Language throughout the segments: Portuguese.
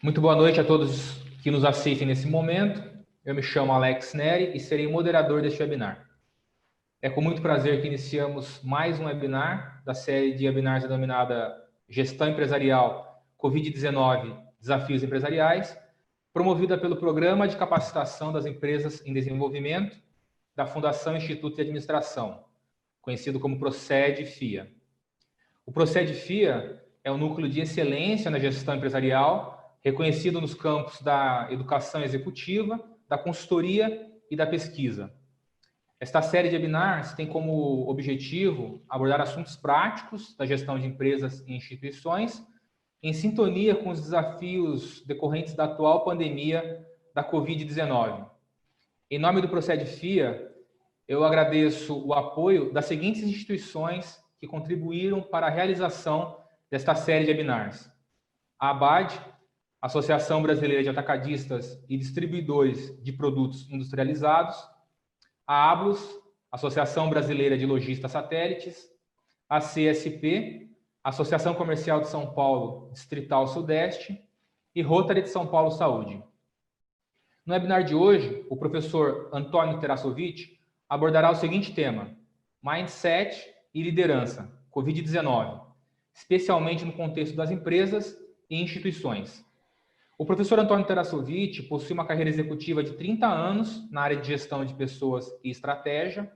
Muito boa noite a todos que nos assistem nesse momento. Eu me chamo Alex Neri e serei moderador deste webinar. É com muito prazer que iniciamos mais um webinar da série de webinars denominada Gestão Empresarial Covid-19 Desafios Empresariais, promovida pelo Programa de Capacitação das Empresas em Desenvolvimento da Fundação Instituto de Administração, conhecido como PROCED-FIA. O PROCED-FIA é um núcleo de excelência na gestão empresarial, reconhecido nos campos da educação executiva, da consultoria e da pesquisa. Esta série de webinars tem como objetivo abordar assuntos práticos da gestão de empresas e instituições, em sintonia com os desafios decorrentes da atual pandemia da Covid-19. Em nome do PROCED-FIA, eu agradeço o apoio das seguintes instituições que contribuíram para a realização desta série de webinars: a ABAD, Associação Brasileira de Atacadistas e Distribuidores de Produtos Industrializados; a ABLUS, Associação Brasileira de Lojistas Satélites; a CSP, Associação Comercial de São Paulo Distrital Sudeste; e Rotary de São Paulo Saúde. No webinar de hoje, o professor Antônio Terasovic abordará o seguinte tema: Mindset e liderança, Covid-19, especialmente no contexto das empresas e instituições. O professor Antônio Terasovic possui uma carreira executiva de 30 anos na área de gestão de pessoas e estratégia,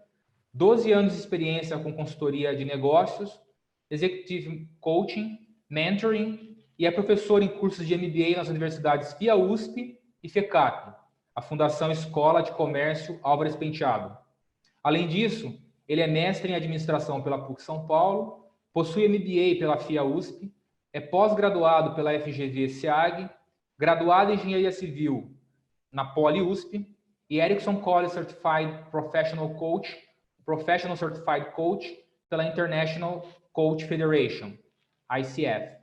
12 anos de experiência com consultoria de negócios, executive coaching, mentoring, e é professor em cursos de MBA nas universidades FIA USP e FECAP, a Fundação Escola de Comércio Álvares Penteado. Além disso, ele é mestre em administração pela PUC São Paulo, possui MBA pela FIA USP, é pós-graduado pela FGV-SEAG, graduado em Engenharia Civil na Poli USP e Ericsson College Certified Professional Certified Coach pela International Coach Federation, ICF.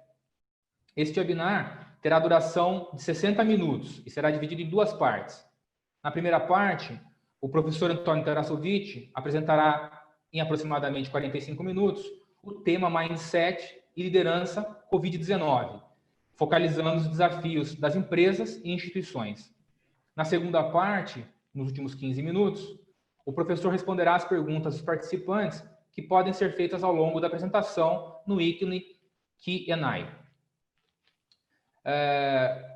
Este webinar terá duração de 60 minutos e será dividido em duas partes. Na primeira parte, o professor Antônio Terasovic apresentará em aproximadamente 45 minutos o tema Mindset e Liderança Covid-19, focalizando os desafios das empresas e instituições. Na segunda parte, nos últimos 15 minutos, o professor responderá às perguntas dos participantes que podem ser feitas ao longo da apresentação no ícone Q&A.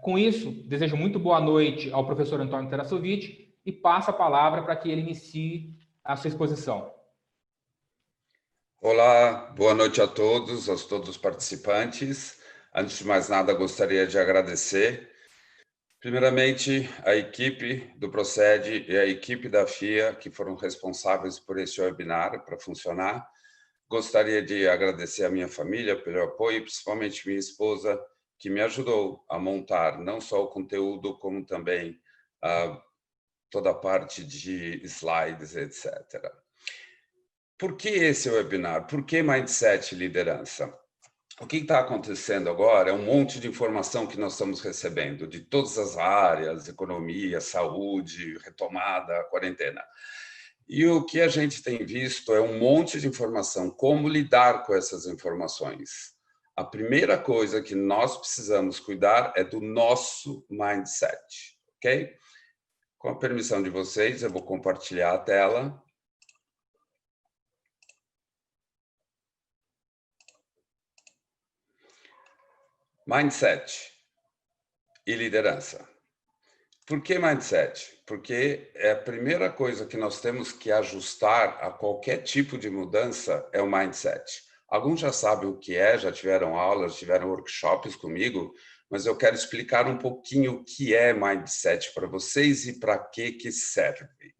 Com isso, desejo muito boa noite ao professor Antônio Terasovic e passo a palavra para que ele inicie a sua exposição. Olá, boa noite a todos os participantes. Antes de mais nada, gostaria de agradecer, primeiramente, a equipe do PROCED e a equipe da FIA, que foram responsáveis por este webinar para funcionar. Gostaria de agradecer a minha família pelo apoio, principalmente minha esposa, que me ajudou a montar não só o conteúdo, como também toda a parte de slides, etc. Por que esse webinar? Por que Mindset e Liderança? O que está acontecendo agora é um monte de informação que nós estamos recebendo de todas as áreas, economia, saúde, retomada, quarentena. E o que a gente tem visto é um monte de informação, como lidar com essas informações. A primeira coisa que nós precisamos cuidar é do nosso mindset, ok? Com a permissão de vocês, eu vou compartilhar a tela. Mindset e liderança. Por que mindset? Porque é a primeira coisa que nós temos que ajustar a qualquer tipo de mudança é o mindset. Alguns já sabem o que é, já tiveram aulas, tiveram workshops comigo, mas eu quero explicar um pouquinho o que é mindset para vocês e para que serve.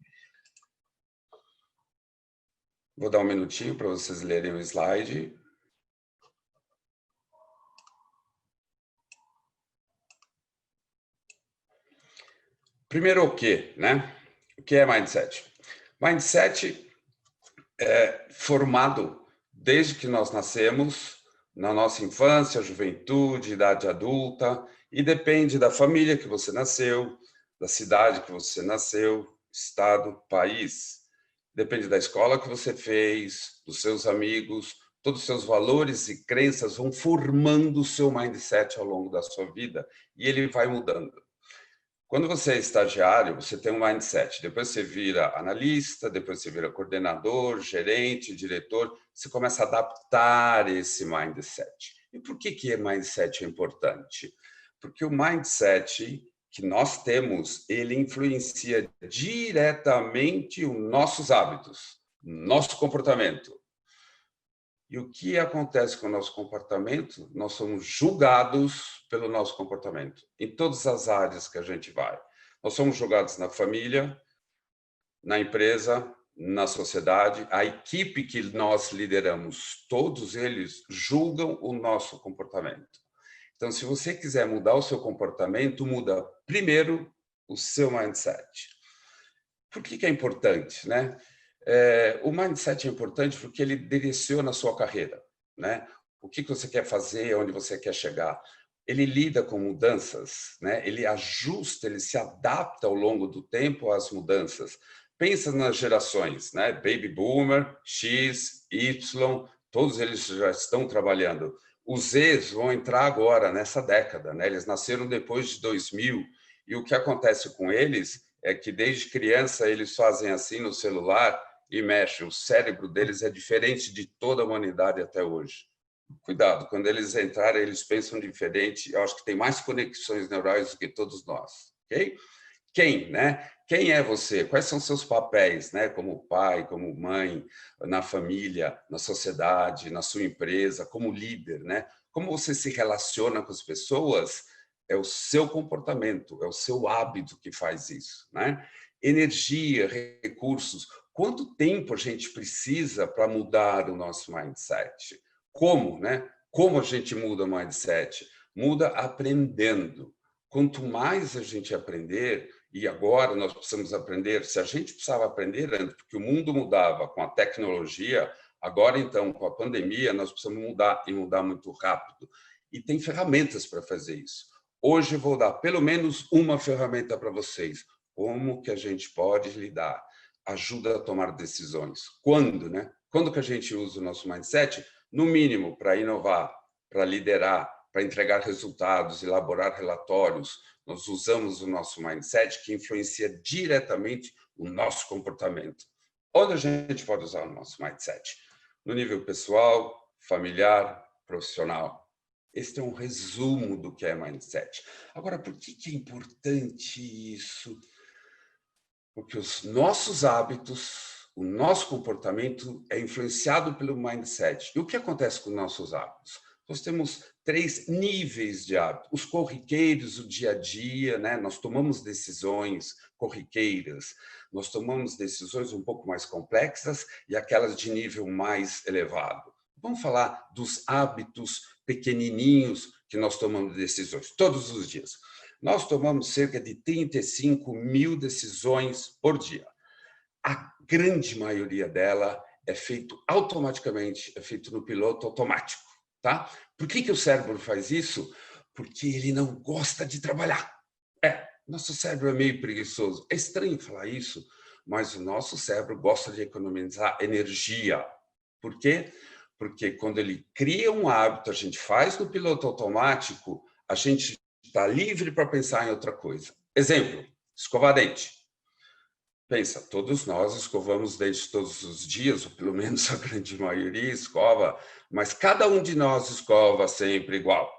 Vou dar um minutinho para vocês lerem o slide. Primeiro o que, né? O que é mindset? Mindset é formado desde que nós nascemos, na nossa infância, juventude, idade adulta, e depende da família que você nasceu, da cidade que você nasceu, estado, país. Depende da escola que você fez, dos seus amigos, todos os seus valores e crenças vão formando o seu mindset ao longo da sua vida e ele vai mudando. Quando você é estagiário, você tem um mindset. Depois você vira analista, depois você vira coordenador, gerente, diretor. Você começa a adaptar esse mindset. E por que mindset é importante? Porque o mindset que nós temos, ele influencia diretamente os nossos hábitos, nosso comportamento. E o que acontece com o nosso comportamento? Nós somos julgados pelo nosso comportamento, em todas as áreas que a gente vai. Nós somos julgados na família, na empresa, na sociedade. A equipe que nós lideramos, todos eles julgam o nosso comportamento. Então, se você quiser mudar o seu comportamento, muda primeiro o seu mindset. Por que é importante, né? O mindset é importante porque ele direciona a sua carreira, né? O que você quer fazer, onde você quer chegar. Ele lida com mudanças, né? Ele ajusta, ele se adapta ao longo do tempo às mudanças. Pensa nas gerações, né? Baby Boomer, X, Y, todos eles já estão trabalhando. Os Zs vão entrar agora, nessa década, né? Eles nasceram depois de 2000, e o que acontece com eles é que desde criança eles fazem assim no celular e mexem. O cérebro deles é diferente de toda a humanidade até hoje. Cuidado, quando eles entrarem, eles pensam diferente. Eu acho que tem mais conexões neurais do que todos nós, ok? Quem, né? Quem é você? Quais são seus papéis, né? Como pai, como mãe, na família, na sociedade, na sua empresa, como líder, né? Como você se relaciona com as pessoas? É o seu comportamento, é o seu hábito que faz isso, né? Energia, recursos. Quanto tempo a gente precisa para mudar o nosso mindset? Como, né? Como a gente muda o mindset? Muda aprendendo. Quanto mais a gente aprender, e agora nós precisamos aprender, se a gente precisava aprender antes, porque o mundo mudava com a tecnologia, agora então, com a pandemia, nós precisamos mudar e mudar muito rápido. E tem ferramentas para fazer isso. Hoje eu vou dar pelo menos uma ferramenta para vocês. Como que a gente pode lidar? Ajuda a tomar decisões. Quando, né? Quando que a gente usa o nosso mindset? No mínimo, para inovar, para liderar, para entregar resultados, elaborar relatórios. Nós usamos o nosso mindset que influencia diretamente o nosso comportamento. Onde a gente pode usar o nosso mindset? No nível pessoal, familiar, profissional. Este é um resumo do que é mindset. Agora, por que é importante isso? Porque os nossos hábitos, o nosso comportamento é influenciado pelo mindset. E o que acontece com os nossos hábitos? Nós temos 3 níveis de hábito. Os corriqueiros, o dia a dia, né? Nós tomamos decisões corriqueiras, nós tomamos decisões um pouco mais complexas e aquelas de nível mais elevado. Vamos falar dos hábitos pequenininhos que nós tomamos decisões todos os dias. Nós tomamos cerca de 35 mil decisões por dia. A grande maioria dela é feito automaticamente, é feito no piloto automático, tá? Por que o cérebro faz isso? Porque ele não gosta de trabalhar. Nosso cérebro é meio preguiçoso. É estranho falar isso, mas o nosso cérebro gosta de economizar energia. Por quê? Porque quando ele cria um hábito, a gente faz no piloto automático, a gente está livre para pensar em outra coisa. Exemplo, escovar dente. Pensa, todos nós escovamos dentes todos os dias, ou pelo menos a grande maioria escova, mas cada um de nós escova sempre igual.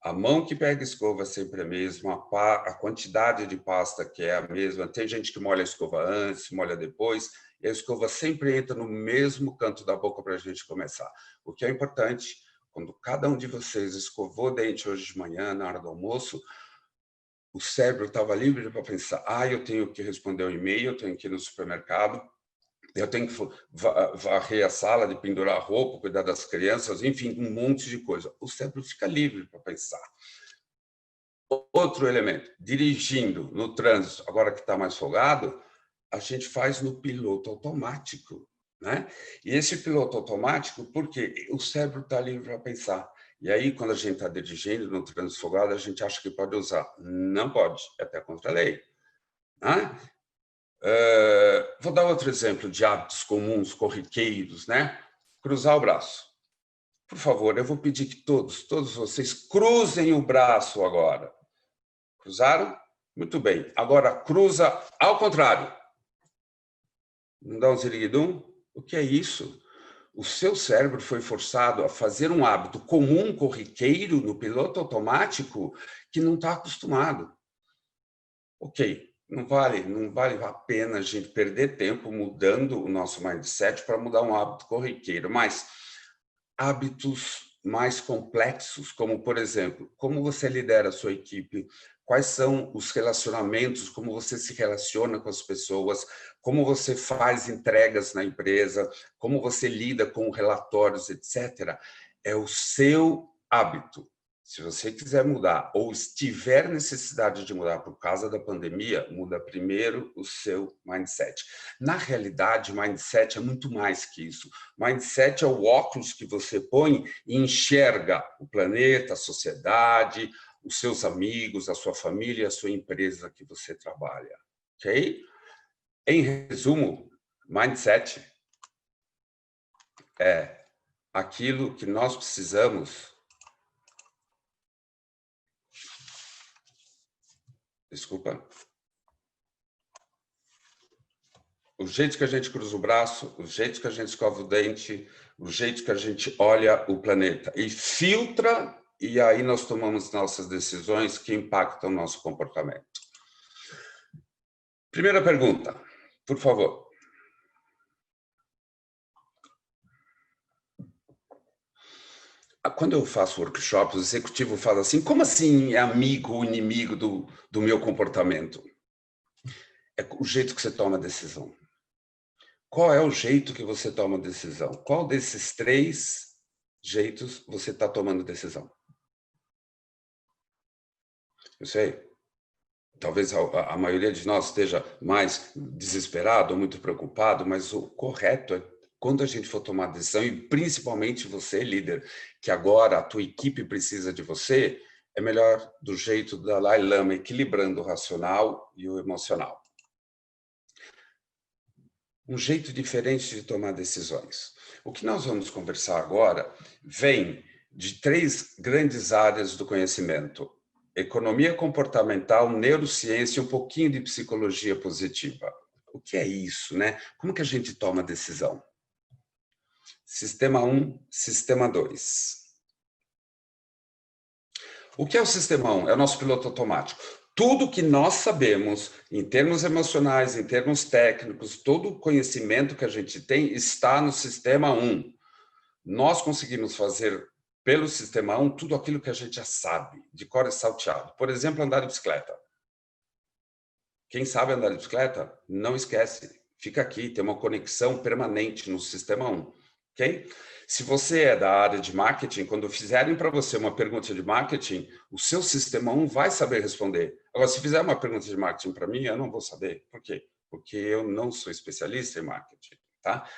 A mão que pega a escova é sempre a mesma, a quantidade de pasta que é a mesma. Tem gente que molha a escova antes, molha depois, e a escova sempre entra no mesmo canto da boca para a gente começar. O que é importante, quando cada um de vocês escovou o dente hoje de manhã, na hora do almoço, o cérebro estava livre para pensar, eu tenho que responder um e-mail, eu tenho que ir no supermercado, eu tenho que varrer a sala, de pendurar roupa, cuidar das crianças, enfim, um monte de coisa. O cérebro fica livre para pensar. Outro elemento, dirigindo no trânsito, agora que está mais folgado, a gente faz no piloto automático, né? E esse piloto automático, porque o cérebro está livre para pensar. E aí, quando a gente está dirigindo no trânsito folgado, a gente acha que pode usar. Não pode, é até contra a lei. Né? Vou dar outro exemplo de hábitos comuns, corriqueiros, né? Cruzar o braço. Por favor, eu vou pedir que todos vocês cruzem o braço agora. Cruzaram? Muito bem. Agora cruza ao contrário. Não dá um ziriguidum? O que é isso? O seu cérebro foi forçado a fazer um hábito comum, corriqueiro, no piloto automático, que não está acostumado. Ok, não vale a pena a gente perder tempo mudando o nosso mindset para mudar um hábito corriqueiro, mas hábitos mais complexos, como, por exemplo, como você lidera a sua equipe, quais são os relacionamentos, como você se relaciona com as pessoas, como você faz entregas na empresa, como você lida com relatórios, etc. É o seu hábito. Se você quiser mudar ou estiver necessidade de mudar por causa da pandemia, muda primeiro o seu mindset. Na realidade, mindset é muito mais que isso. Mindset é o óculos que você põe e enxerga o planeta, a sociedade, os seus amigos, a sua família, a sua empresa que você trabalha. Ok? Em resumo, mindset é aquilo que nós precisamos. Desculpa. O jeito que a gente cruza o braço, o jeito que a gente escova o dente, o jeito que a gente olha o planeta e filtra, e aí nós tomamos nossas decisões que impactam o nosso comportamento. Primeira pergunta, por favor. Quando eu faço workshops, o executivo fala assim, como assim é amigo ou inimigo do meu comportamento? É o jeito que você toma a decisão. Qual é o jeito que você toma a decisão? Qual desses 3 jeitos você está tomando decisão? Eu sei, talvez a maioria de nós esteja mais desesperado ou muito preocupado, mas o correto é quando a gente for tomar decisão, e principalmente você, líder, que agora a tua equipe precisa de você, é melhor do jeito do Dalai Lama, equilibrando o racional e o emocional. Um jeito diferente de tomar decisões. O que nós vamos conversar agora vem de 3 grandes áreas do conhecimento: economia comportamental, neurociência e um pouquinho de psicologia positiva. O que é isso, né? Como que a gente toma decisão? Sistema 1, sistema 2. O que é o sistema 1? É o nosso piloto automático. Tudo que nós sabemos, em termos emocionais, em termos técnicos, todo o conhecimento que a gente tem está no sistema 1. Nós conseguimos fazer pelo sistema 1 tudo aquilo que a gente já sabe, de cor e salteado. Por exemplo, andar de bicicleta. Quem sabe andar de bicicleta, não esquece. Fica aqui, tem uma conexão permanente no sistema 1. Ok? Se você é da área de marketing, quando fizerem para você uma pergunta de marketing, o seu sistema 1 vai saber responder. Agora, se fizer uma pergunta de marketing para mim, eu não vou saber. Por quê? Porque eu não sou especialista em marketing. Tá?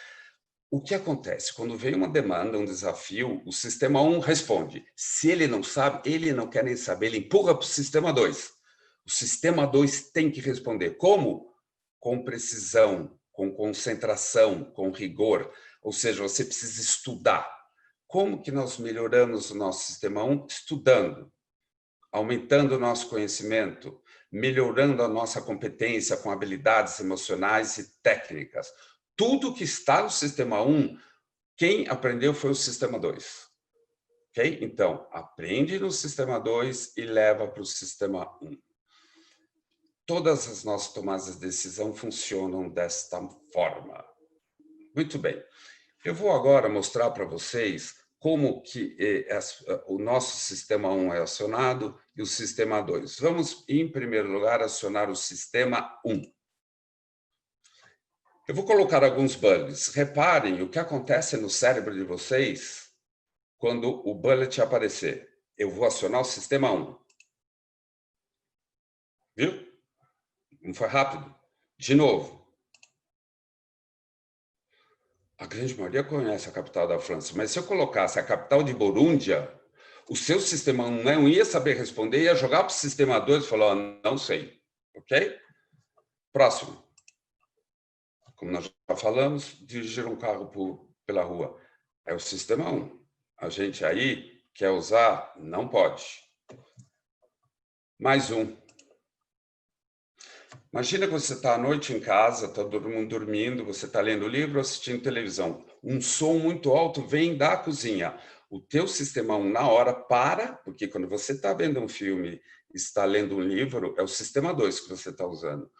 O que acontece? Quando vem uma demanda, um desafio, o sistema 1 responde. Se ele não sabe, ele não quer nem saber, ele empurra para o sistema 2. O sistema 2 tem que responder. Como? Com precisão, com concentração, com rigor. Ou seja, você precisa estudar. Como que nós melhoramos o nosso sistema 1? Estudando, aumentando o nosso conhecimento, melhorando a nossa competência com habilidades emocionais e técnicas. Tudo que está no sistema 1, quem aprendeu foi o sistema 2. Ok? Então, aprende no sistema 2 e leva para o sistema 1. Todas as nossas tomadas de decisão funcionam desta forma. Muito bem. Eu vou agora mostrar para vocês como que o nosso sistema 1 é acionado e o sistema 2. Vamos, em primeiro lugar, acionar o sistema 1. Eu vou colocar alguns bullets. Reparem o que acontece no cérebro de vocês quando o bullet aparecer. Eu vou acionar o sistema 1. Viu? Não foi rápido? De novo. A grande maioria conhece a capital da França, mas se eu colocasse a capital de Borúndia, o seu sistema 1 não ia saber responder, ia jogar para o sistema 2 e falar, não sei. Ok? Próximo. Como nós já falamos, dirigir um carro pela rua. É o sistema 1. A gente aí quer usar? Não pode. Mais um. Imagina que você está à noite em casa, está todo mundo dormindo, você está lendo livro, assistindo televisão. Um som muito alto vem da cozinha. O teu sistema 1 na hora para, porque quando você está vendo um filme, está lendo um livro, é o sistema 2 que você está usando.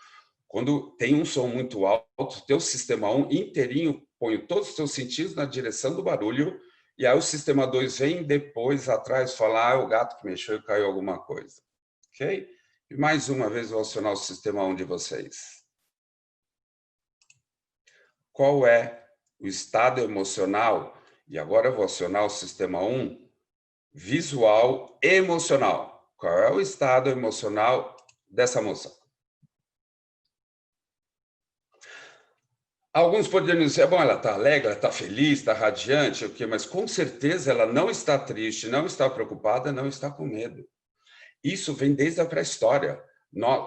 Quando tem um som muito alto, o teu sistema 1 inteirinho põe todos os teus sentidos na direção do barulho, e aí o sistema 2 vem depois, atrás, falar, o gato que mexeu e caiu alguma coisa. Ok? E mais uma vez vou acionar o sistema 1 de vocês. Qual é o estado emocional? E agora eu vou acionar o sistema 1 visual emocional. Qual é o estado emocional dessa moça? Alguns poderiam dizer, bom, ela está alegre, ela está feliz, está radiante, o quê? Mas com certeza ela não está triste, não está preocupada, não está com medo. Isso vem desde a pré-história.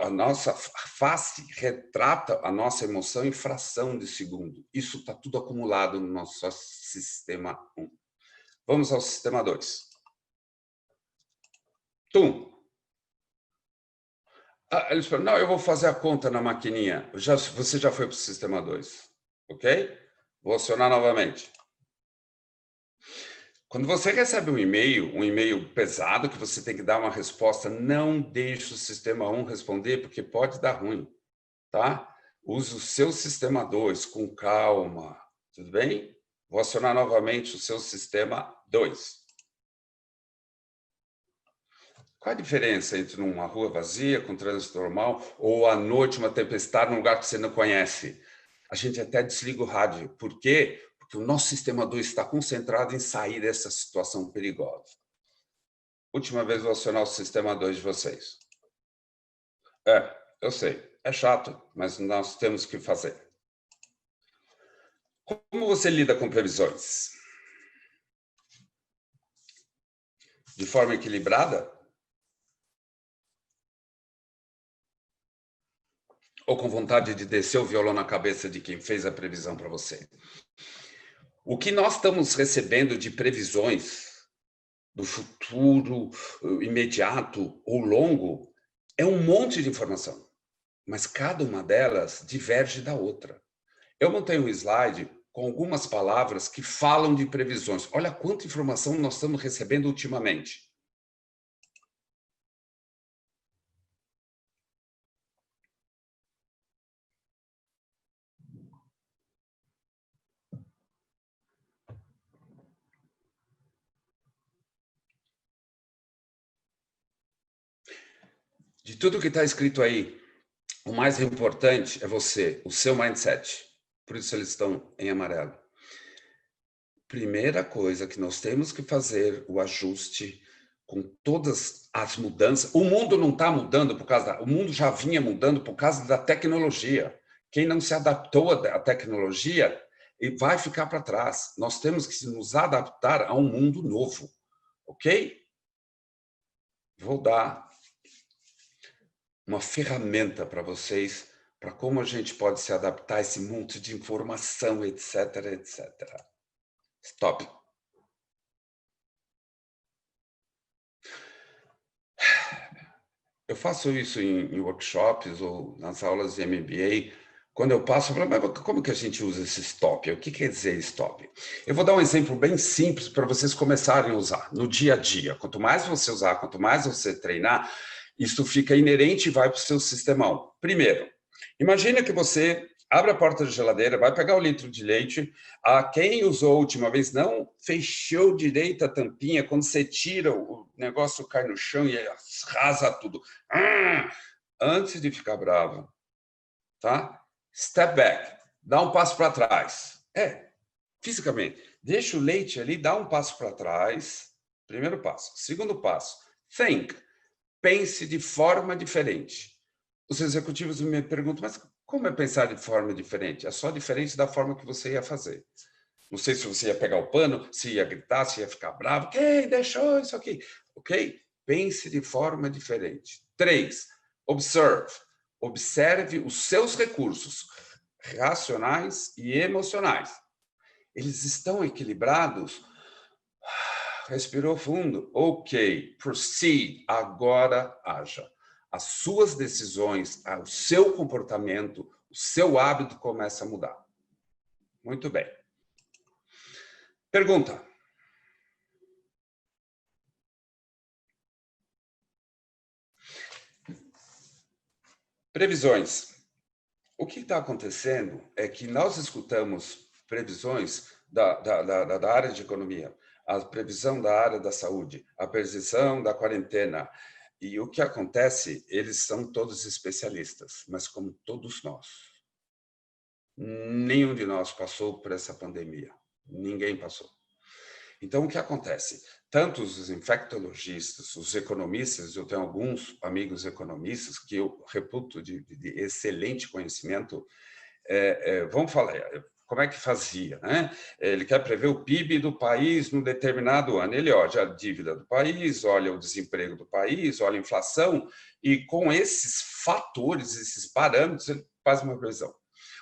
A nossa face retrata a nossa emoção em fração de segundo. Isso está tudo acumulado no nosso sistema 1. Vamos ao sistema 2. Tum. Eles falam, não, eu vou fazer a conta na maquininha. Você já foi para o sistema 2, ok? Vou acionar novamente. Quando você recebe um e-mail pesado, que você tem que dar uma resposta, não deixe o sistema 1 responder, porque pode dar ruim, tá? Use o seu sistema 2 com calma, tudo bem? Vou acionar novamente o seu sistema 2. Qual a diferença entre uma rua vazia, com trânsito normal, ou à noite uma tempestade num lugar que você não conhece? A gente até desliga o rádio. Por quê? Porque o nosso sistema 2 está concentrado em sair dessa situação perigosa. Última vez vou acionar o sistema 2 de vocês. Eu sei, é chato, mas nós temos que fazer. Como você lida com previsões? De forma equilibrada? Ou com vontade de descer o violão na cabeça de quem fez a previsão para você? O que nós estamos recebendo de previsões do futuro imediato ou longo é um monte de informação, mas cada uma delas diverge da outra. Eu montei um slide com algumas palavras que falam de previsões. Olha quanta informação nós estamos recebendo ultimamente. De tudo que está escrito aí, o mais importante é você, o seu mindset. Por isso eles estão em amarelo. Primeira coisa que nós temos que fazer, o ajuste com todas as mudanças. O mundo não está mudando por causa o mundo já vinha mudando por causa da tecnologia. Quem não se adaptou à tecnologia vai ficar para trás. Nós temos que nos adaptar a um mundo novo, ok? Vou dar uma ferramenta para vocês, para como a gente pode se adaptar a esse monte de informação, etc, etc. Stop. Eu faço isso em workshops ou nas aulas de MBA. Quando eu passo, eu falo, mas como que a gente usa esse stop? O que quer dizer stop? Eu vou dar um exemplo bem simples para vocês começarem a usar no dia a dia. Quanto mais você usar, quanto mais você treinar, isso fica inerente e vai para o seu sistema 1. Primeiro, imagina que você abre a porta da geladeira, vai pegar o litro de leite. Quem usou a última vez não fechou direito a tampinha. Quando você tira, o negócio cai no chão e rasa tudo. Antes de ficar bravo, tá? Step back, dá um passo para trás. Fisicamente. Deixa o leite ali, dá um passo para trás. Primeiro passo. Segundo passo, think. Pense de forma diferente. Os executivos me perguntam, mas como é pensar de forma diferente? É só diferente da forma que você ia fazer. Não sei se você ia pegar o pano, se ia gritar, se ia ficar bravo. Quem deixou isso aqui? Ok? Pense de forma diferente. 3. Observe. Observe os seus recursos racionais e emocionais. Eles estão equilibrados? respirou fundo. Ok, proceed, agora haja. As suas decisões, o seu comportamento, o seu hábito começa a mudar. Muito bem. Pergunta. Previsões. O que está acontecendo é que nós escutamos previsões da área de economia, a previsão da área da saúde, a previsão da quarentena. E o que acontece, eles são todos especialistas, mas como todos nós. Nenhum de nós passou por essa pandemia. Ninguém passou. Então, o que acontece? Tanto os infectologistas, os economistas, eu tenho alguns amigos economistas que eu reputo de excelente conhecimento, vão falar, como é que fazia, né? Ele quer prever o PIB do país num determinado ano. Ele olha a dívida do país, olha o desemprego do país, olha a inflação, e com esses fatores, esses parâmetros, ele faz uma previsão.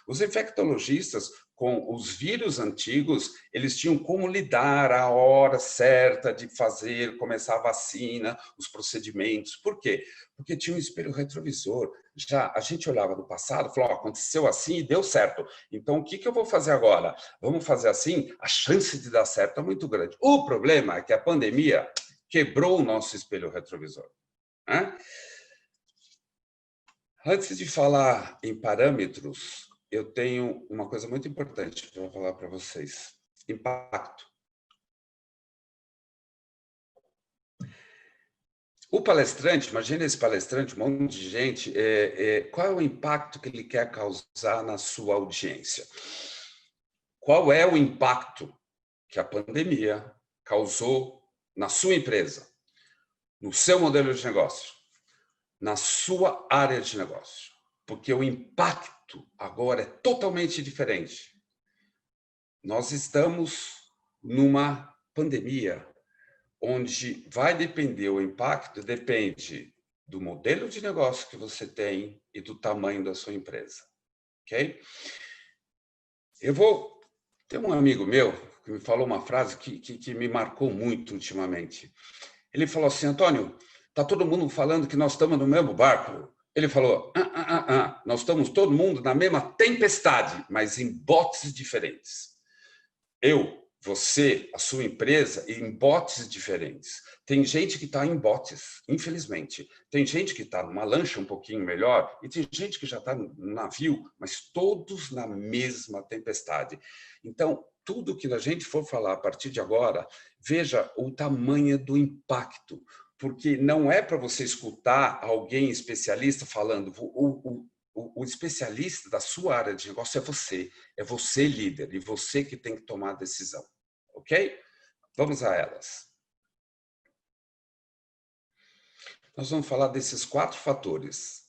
Os infectologistas, com os vírus antigos, eles tinham como lidar a hora certa de começar a vacina, os procedimentos. Por quê? Porque tinha um espelho retrovisor. Já a gente olhava no passado, falou, aconteceu assim e deu certo. Então, o que eu vou fazer agora? Vamos fazer assim? A chance de dar certo é muito grande. O problema é que a pandemia quebrou o nosso espelho retrovisor, né? Antes de falar em parâmetros, eu tenho uma coisa muito importante para falar para vocês. Impacto. O palestrante, imagina esse palestrante, um monte de gente, qual é o impacto que ele quer causar na sua audiência? Qual é o impacto que a pandemia causou na sua empresa, no seu modelo de negócio, na sua área de negócio? Porque o impacto agora é totalmente diferente. Nós estamos numa pandemia onde vai depender, o impacto depende do modelo de negócio que você tem e do tamanho da sua empresa, ok? Tem um amigo meu que me falou uma frase que me marcou muito ultimamente. Ele falou assim, Antônio, está todo mundo falando que nós estamos no mesmo barco. Ele falou, nós estamos todo mundo na mesma tempestade, mas em botes diferentes. Eu, você, a sua empresa, em botes diferentes. Tem gente que está em botes, infelizmente. Tem gente que está numa lancha um pouquinho melhor e tem gente que já está no navio, mas todos na mesma tempestade. Então, tudo que a gente for falar a partir de agora, veja o tamanho do impacto, porque não é para você escutar alguém especialista falando, o especialista da sua área de negócio é você líder, e você que tem que tomar a decisão, ok? Vamos a elas. Nós vamos falar desses 4 fatores.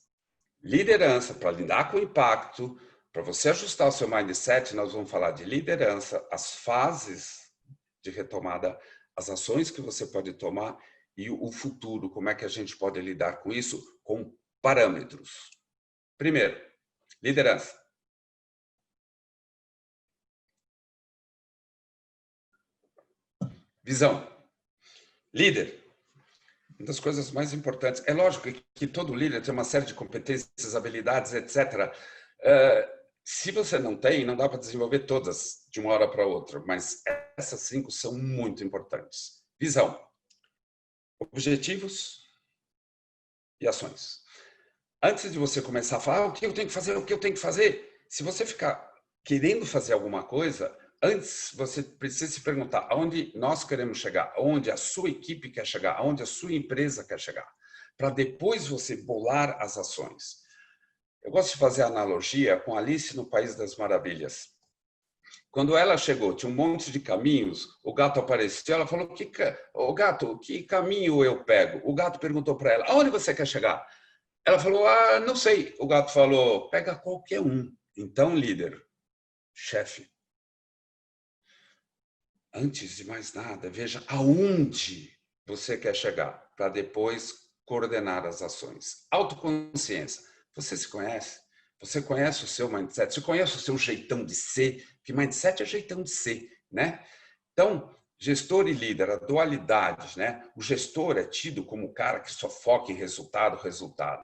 Liderança, para lidar com o impacto, para você ajustar o seu mindset, nós vamos falar de liderança, as fases de retomada, as ações que você pode tomar e o futuro, como é que a gente pode lidar com isso, com parâmetros. Primeiro, liderança. Visão. Líder. Uma das coisas mais importantes. É lógico que todo líder tem uma série de competências, habilidades, etc. Se você não tem, não dá para desenvolver todas de uma hora para outra, mas essas 5 são muito importantes. Visão. Objetivos e ações. Antes de você começar a falar o que eu tenho que fazer, o que eu tenho que fazer, se você ficar querendo fazer alguma coisa, antes você precisa se perguntar aonde nós queremos chegar, aonde a sua equipe quer chegar, aonde a sua empresa quer chegar, para depois você bolar as ações. Eu gosto de fazer a analogia com Alice no País das Maravilhas. Quando ela chegou, tinha um monte de caminhos, o gato apareceu, ela falou, gato, que caminho eu pego? O gato perguntou para ela, aonde você quer chegar? Ela falou, não sei. O gato falou, pega qualquer um. Então, líder, chefe, antes de mais nada, veja aonde você quer chegar, para depois coordenar as ações. Autoconsciência. Você se conhece? Você conhece o seu mindset? Você conhece o seu jeitão de ser? Que mindset é jeitão de ser, né? Então, Gestor e líder, a dualidade, né? O gestor é tido como o cara que só foca em resultado, resultado.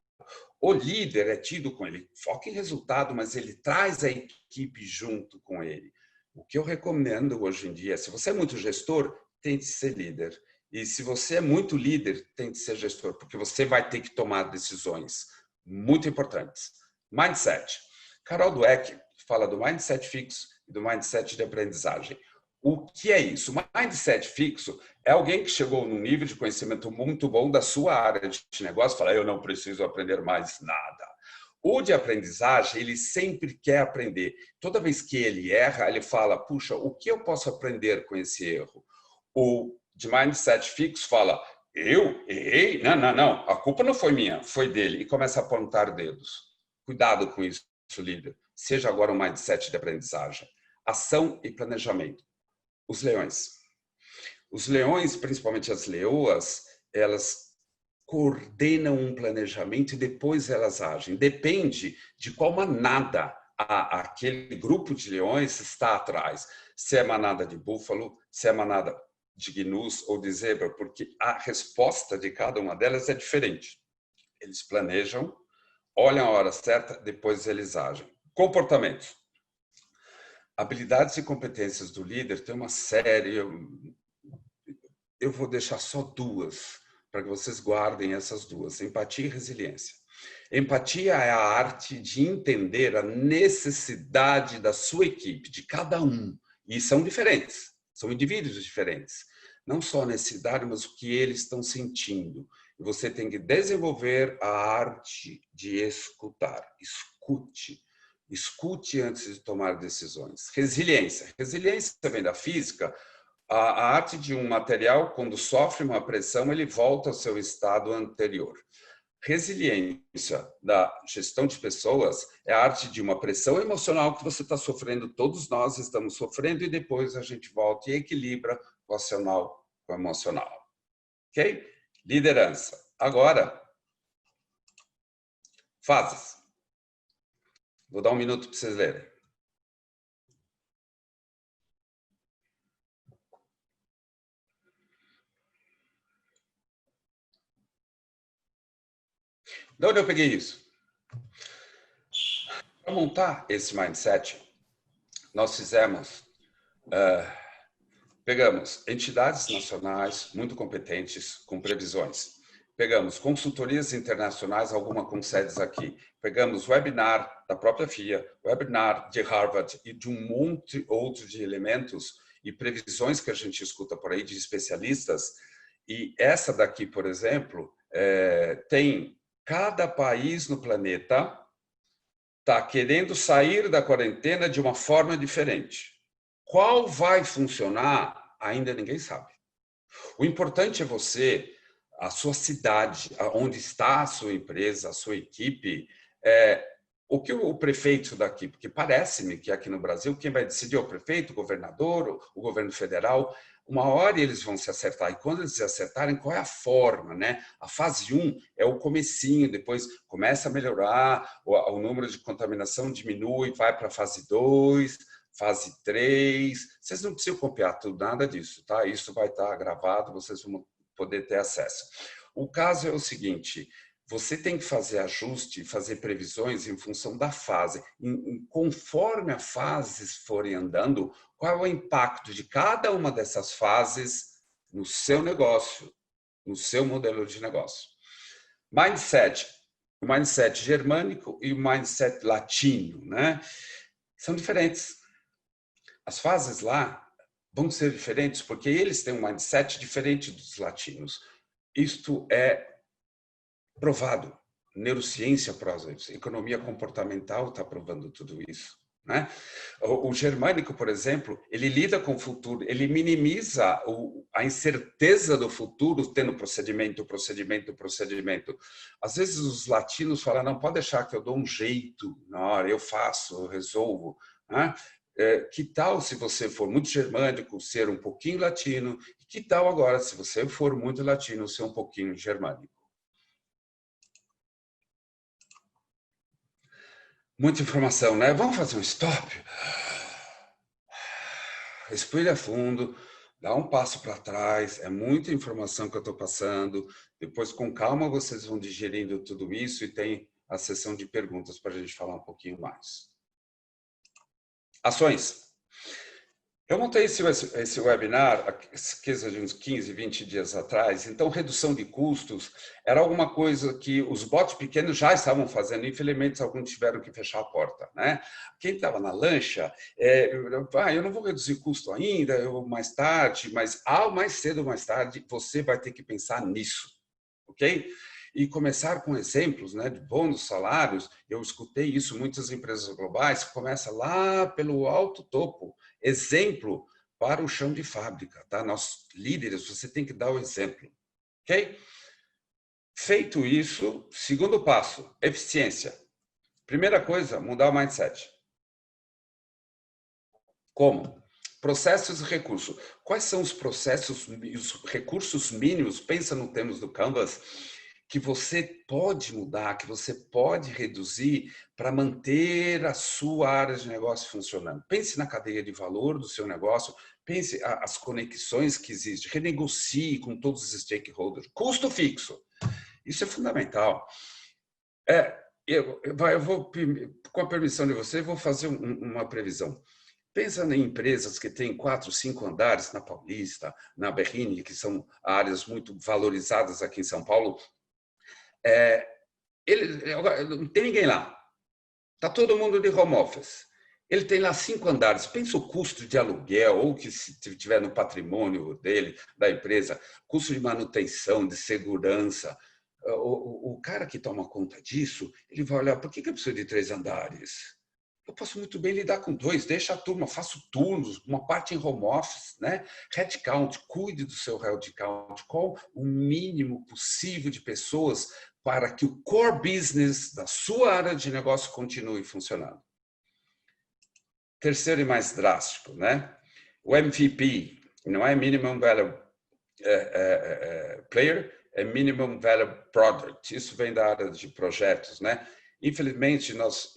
O líder é tido com ele, foca em resultado, mas ele traz a equipe junto com ele. O que eu recomendo hoje em dia, se você é muito gestor, tente ser líder. E se você é muito líder, tente ser gestor, porque você vai ter que tomar decisões muito importantes. Mindset. Carol Dweck fala do mindset fixo e do mindset de aprendizagem. O que é isso? O mindset fixo é alguém que chegou num nível de conhecimento muito bom da sua área de negócio e fala, eu não preciso aprender mais nada. O de aprendizagem, ele sempre quer aprender. Toda vez que ele erra, ele fala, puxa, o que eu posso aprender com esse erro? O de mindset fixo fala, eu errei? Não, a culpa não foi minha, foi dele. E começa a apontar dedos. Cuidado com isso, líder. Seja agora um mindset de aprendizagem. Ação e planejamento. Os leões. Os leões, principalmente as leoas, elas coordenam um planejamento e depois elas agem. Depende de qual manada aquele grupo de leões está atrás. Se é manada de búfalo, se é manada de gnus ou de zebra, porque a resposta de cada uma delas é diferente. Eles planejam, olham a hora certa, depois eles agem. Comportamentos. Habilidades e competências do líder tem uma série, eu vou deixar só duas, para que vocês guardem essas duas, empatia e resiliência. Empatia é a arte de entender a necessidade da sua equipe, de cada um, e são diferentes, são indivíduos diferentes. Não só a necessidade, mas o que eles estão sentindo. E você tem que desenvolver a arte de escutar, escute. Escute antes de tomar decisões. Resiliência. Resiliência vem da física. A arte de um material, quando sofre uma pressão, ele volta ao seu estado anterior. Resiliência da gestão de pessoas é a arte de uma pressão emocional que você está sofrendo, todos nós estamos sofrendo, e depois a gente volta e equilibra o racional com o emocional. Ok? Liderança. Agora, fases. Vou dar um minuto para vocês lerem. De onde eu peguei isso? Para montar esse mindset, nós pegamos entidades nacionais muito competentes com previsões. Pegamos consultorias internacionais, alguma com sedes aqui. Pegamos webinar da própria FIA, webinar de Harvard e de um monte outro de elementos e previsões que a gente escuta por aí de especialistas. E essa daqui, por exemplo, tem cada país no planeta está querendo sair da quarentena de uma forma diferente. Qual vai funcionar, ainda ninguém sabe. O importante é você, a sua cidade, onde está a sua empresa, a sua equipe, o que o prefeito daqui, porque parece-me que aqui no Brasil quem vai decidir é o prefeito, o governador, o governo federal. Uma hora eles vão se acertar, e quando eles se acertarem, qual é a forma, né? A fase 1 é o comecinho, depois começa a melhorar, o número de contaminação diminui, vai para a fase 2, fase 3. Vocês não precisam copiar tudo, nada disso, tá? Isso vai estar gravado, vocês vão poder ter acesso. O caso é o seguinte, você tem que fazer ajuste, fazer previsões em função da fase. Conforme as fases forem andando, qual é o impacto de cada uma dessas fases no seu negócio, no seu modelo de negócio. Mindset. O mindset germânico e o mindset latino, né? São diferentes. As fases lá vão ser diferentes porque eles têm um mindset diferente dos latinos. Isto é provado. Neurociência prova isso. Economia comportamental está provando tudo isso. Né? O germânico, por exemplo, ele lida com o futuro, ele minimiza a incerteza do futuro tendo procedimento. Às vezes os latinos falam, não, pode deixar que eu dou um jeito na hora, eu faço, eu resolvo. Né? Que tal se você for muito germânico, ser um pouquinho latino? Que tal agora, se você for muito latino, ser um pouquinho germânico? Muita informação, né? Vamos fazer um stop. Respira fundo. dá um passo para trás, é muita informação que eu estou passando. Depois, com calma, vocês vão digerindo tudo isso e tem a sessão de perguntas para a gente falar um pouquinho mais. Ações. Eu montei esse webinar coisa de uns 15, 20 dias atrás. Então, redução de custos era alguma coisa que os bots pequenos já estavam fazendo. Infelizmente, alguns tiveram que fechar a porta, né? Quem estava na lancha, eu não vou reduzir custo ainda, eu mais tarde, mas mais cedo ou mais tarde, você vai ter que pensar nisso, ok? E começar com exemplos, né, de bônus, salários. Eu escutei isso em muitas empresas globais, começa lá pelo alto topo. Exemplo para o chão de fábrica, tá? Nós, líderes, você tem que dar o exemplo, ok? Feito isso, segundo passo, eficiência. Primeira coisa, mudar o mindset. Como? Processos e recursos. Quais são os processos e os recursos mínimos? Pensa no termos do Canvas, que você pode mudar, que você pode reduzir para manter a sua área de negócio funcionando. Pense na cadeia de valor do seu negócio, pense as conexões que existem, renegocie com todos os stakeholders. Custo fixo, isso é fundamental. Eu vou, com a permissão de você, vou fazer uma previsão. Pensa em empresas que têm 4, 5 andares na Paulista, na Berrini, que são áreas muito valorizadas aqui em São Paulo. Não tem ninguém lá. Está todo mundo de home office. Ele tem lá 5 andares. Pensa o custo de aluguel, ou que se tiver no patrimônio dele, da empresa, custo de manutenção, de segurança. O cara que toma conta disso, ele vai olhar, por que eu preciso de 3 andares? Eu posso muito bem lidar com 2, deixa a turma, faço turnos, uma parte em home office, né? Headcount, cuide do seu headcount, qual o mínimo possível de pessoas para que o core business da sua área de negócio continue funcionando. Terceiro e mais drástico, né? O MVP não é Minimum Value Player, é Minimum Value Product. Isso vem da área de projetos, né? Infelizmente, nós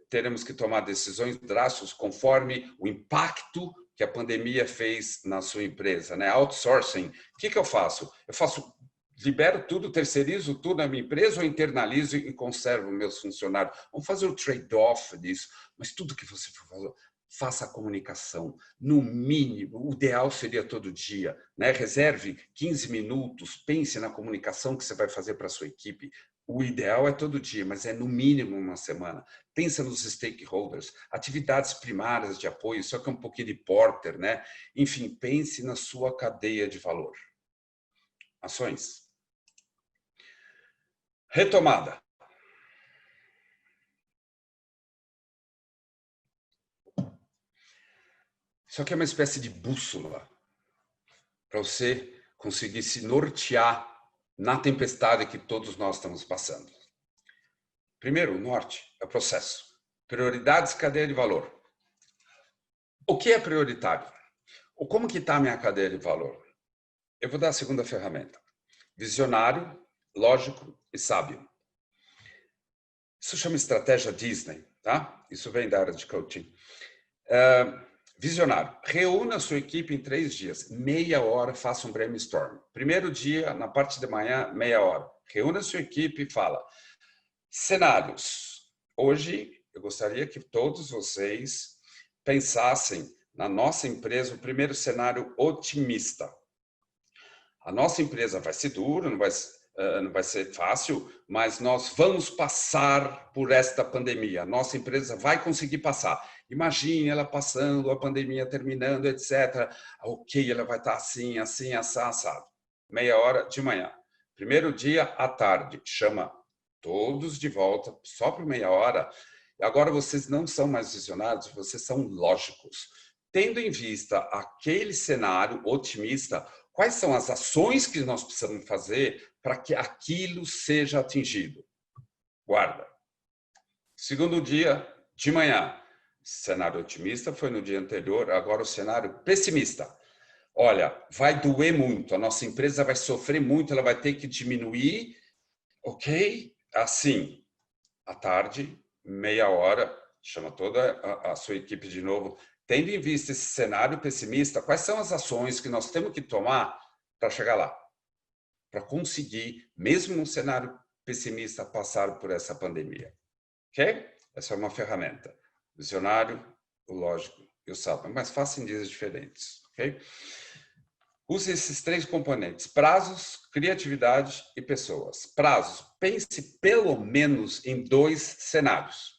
teremos que tomar decisões drásticas conforme o impacto que a pandemia fez na sua empresa, né? Outsourcing. O que eu faço? Libero tudo, terceirizo tudo na minha empresa ou internalizo e conservo meus funcionários? Vamos fazer o trade-off disso. Mas tudo que você for fazer, faça a comunicação. No mínimo, o ideal seria todo dia, né? Reserve 15 minutos, pense na comunicação que você vai fazer para a sua equipe. O ideal é todo dia, mas é no mínimo uma semana. Pensa nos stakeholders, atividades primárias de apoio, só que é um pouquinho de porter, né? Enfim, pense na sua cadeia de valor. Ações. Retomada. Isso aqui é uma espécie de bússola para você conseguir se nortear na tempestade que todos nós estamos passando. Primeiro, o norte é o processo. Prioridades, cadeia de valor. O que é prioritário? Ou como que está a minha cadeia de valor? Eu vou dar a segunda ferramenta. Visionário, lógico e sábio. Isso chama estratégia Disney, tá? Isso vem da área de coaching. Visionário. Reúna a sua equipe em 3 dias. Meia hora, faça um brainstorm. Primeiro dia, na parte de manhã, meia hora. Reúna a sua equipe e fala. Cenários. Hoje, eu gostaria que todos vocês pensassem na nossa empresa o primeiro cenário otimista. A nossa empresa vai ser dura, não vai ser fácil, mas nós vamos passar por esta pandemia. A nossa empresa vai conseguir passar. Imagine ela passando, a pandemia terminando, etc. Ok, ela vai estar assim, assim, assado. Meia hora de manhã. Primeiro dia à tarde, chama todos de volta, só por meia hora. Agora vocês não são mais visionários, vocês são lógicos. Tendo em vista aquele cenário otimista, quais são as ações que nós precisamos fazer para que aquilo seja atingido? Guarda. Segundo dia, de manhã. Cenário otimista foi no dia anterior, agora o cenário pessimista. Olha, vai doer muito, a nossa empresa vai sofrer muito, ela vai ter que diminuir, ok? Assim, à tarde, meia hora, chama toda a sua equipe de novo, tendo em vista esse cenário pessimista, quais são as ações que nós temos que tomar para chegar lá? Para conseguir, mesmo num cenário pessimista, passar por essa pandemia. Ok? Essa é uma ferramenta. O visionário, o lógico e o sábio. Mas faça em dias diferentes. Ok? Use esses 3 componentes: prazos, criatividade e pessoas. Prazos. Pense pelo menos em 2 cenários.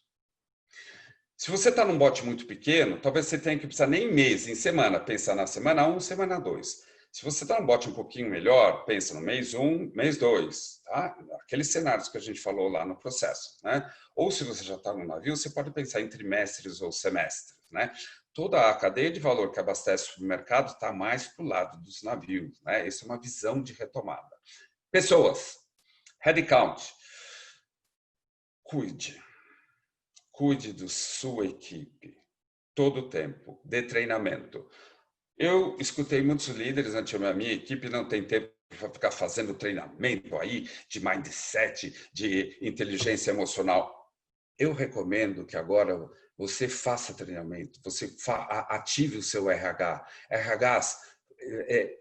Se você está num bote muito pequeno, talvez você tenha que precisar nem em mês, em semana. Pensar na semana 1, semana 2. Se você está num bote um pouquinho melhor, pensa no mês 1, mês 2. Tá? Aqueles cenários que a gente falou lá no processo. Né? Ou se você já está no navio, você pode pensar em trimestres ou semestres. Né? Toda a cadeia de valor que abastece o mercado está mais para o lado dos navios. Né? Isso é uma visão de retomada. Pessoas. Headcount. Cuide da sua equipe todo o tempo, dê treinamento. Eu escutei muitos líderes, a minha equipe não tem tempo para ficar fazendo treinamento aí de mindset, de inteligência emocional. Eu recomendo que agora você faça treinamento, você ative o seu RH. RHs,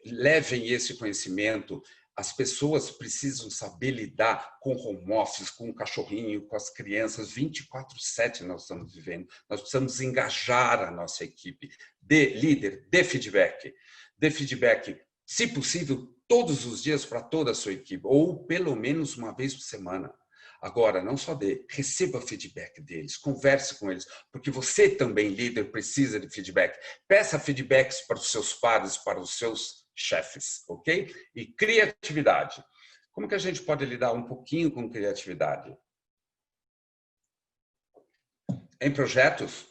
levem esse conhecimento. As pessoas precisam saber lidar com home office, com o cachorrinho, com as crianças. 24/7 nós estamos vivendo. Nós precisamos engajar a nossa equipe. Dê feedback. Dê feedback, se possível, todos os dias para toda a sua equipe, ou pelo menos uma vez por semana. Agora, não só receba feedback deles, converse com eles, porque você também, líder, precisa de feedback. Peça feedbacks para os seus pares, para os seus chefes, ok? E criatividade. Como que a gente pode lidar um pouquinho com criatividade? Em projetos,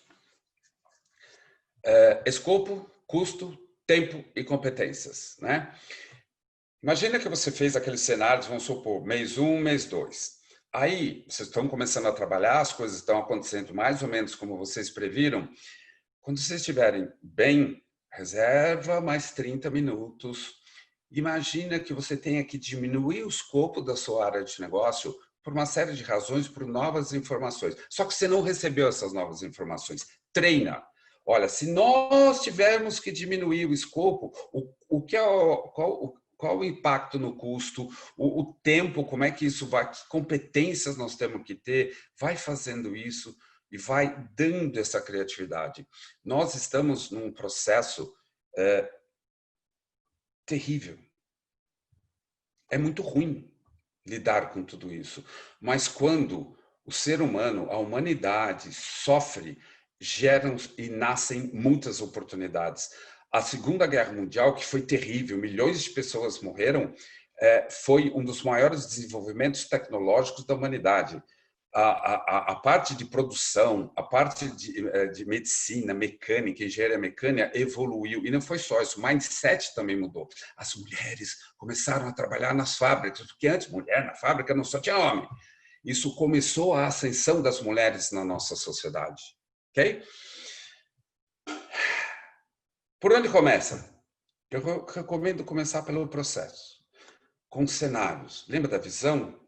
escopo, custo, tempo e competências, né? Imagina que você fez aqueles cenários, vamos supor, mês 1, mês 2. Aí, vocês estão começando a trabalhar, as coisas estão acontecendo mais ou menos como vocês previram. Quando vocês estiverem bem, reserva mais 30 minutos. Imagina que você tenha que diminuir o escopo da sua área de negócio por uma série de razões, por novas informações. Só que você não recebeu essas novas informações. Treina. Olha, se nós tivermos que diminuir o escopo, qual o impacto no custo, o tempo, como é que isso vai, que competências nós temos que ter, vai fazendo isso e vai dando essa criatividade. Nós estamos num processo terrível. É muito ruim lidar com tudo isso, mas quando o ser humano, a humanidade sofre, geram e nascem muitas oportunidades. A Segunda Guerra Mundial, que foi terrível, milhões de pessoas morreram, foi um dos maiores desenvolvimentos tecnológicos da humanidade. A parte de produção, a parte de medicina, mecânica, engenharia mecânica evoluiu. E não foi só isso, o mindset também mudou. As mulheres começaram a trabalhar nas fábricas, porque antes mulher na fábrica não só tinha homem. Isso começou a ascensão das mulheres na nossa sociedade. Ok? Por onde começa? Eu recomendo começar pelo processo, com cenários. Lembra da visão?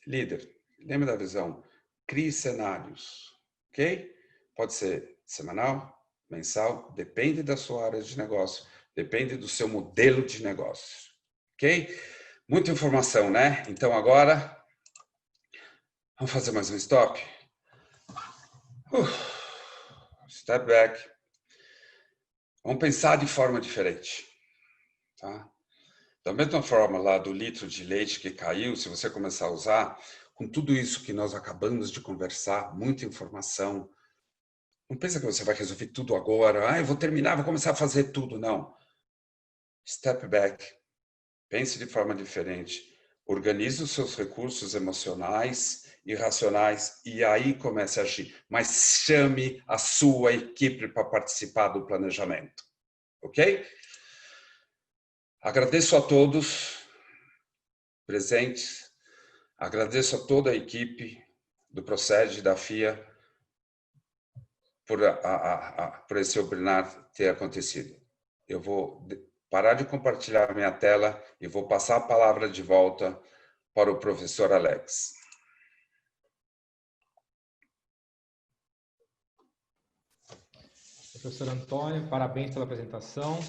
Líder, lembra da visão? Crie cenários, ok? Pode ser semanal, mensal, depende da sua área de negócio, depende do seu modelo de negócio, ok? Muita informação, né? Então agora, vamos fazer mais um stop? Step back. Vamos pensar de forma diferente, tá? Da mesma forma lá do litro de leite que caiu, se você começar a usar, com tudo isso que nós acabamos de conversar, muita informação, não pensa que você vai resolver tudo agora, eu vou terminar, vou começar a fazer tudo, não. Step back, pense de forma diferente, organize os seus recursos emocionais e racionais e aí comece a agir, mas chame a sua equipe para participar do planejamento, ok? Agradeço a todos presentes, agradeço a toda a equipe do Procede, da FIA, por esse webinar ter acontecido. Eu vou parar de compartilhar minha tela e vou passar a palavra de volta para o professor Alex. Professor Antônio, parabéns pela apresentação.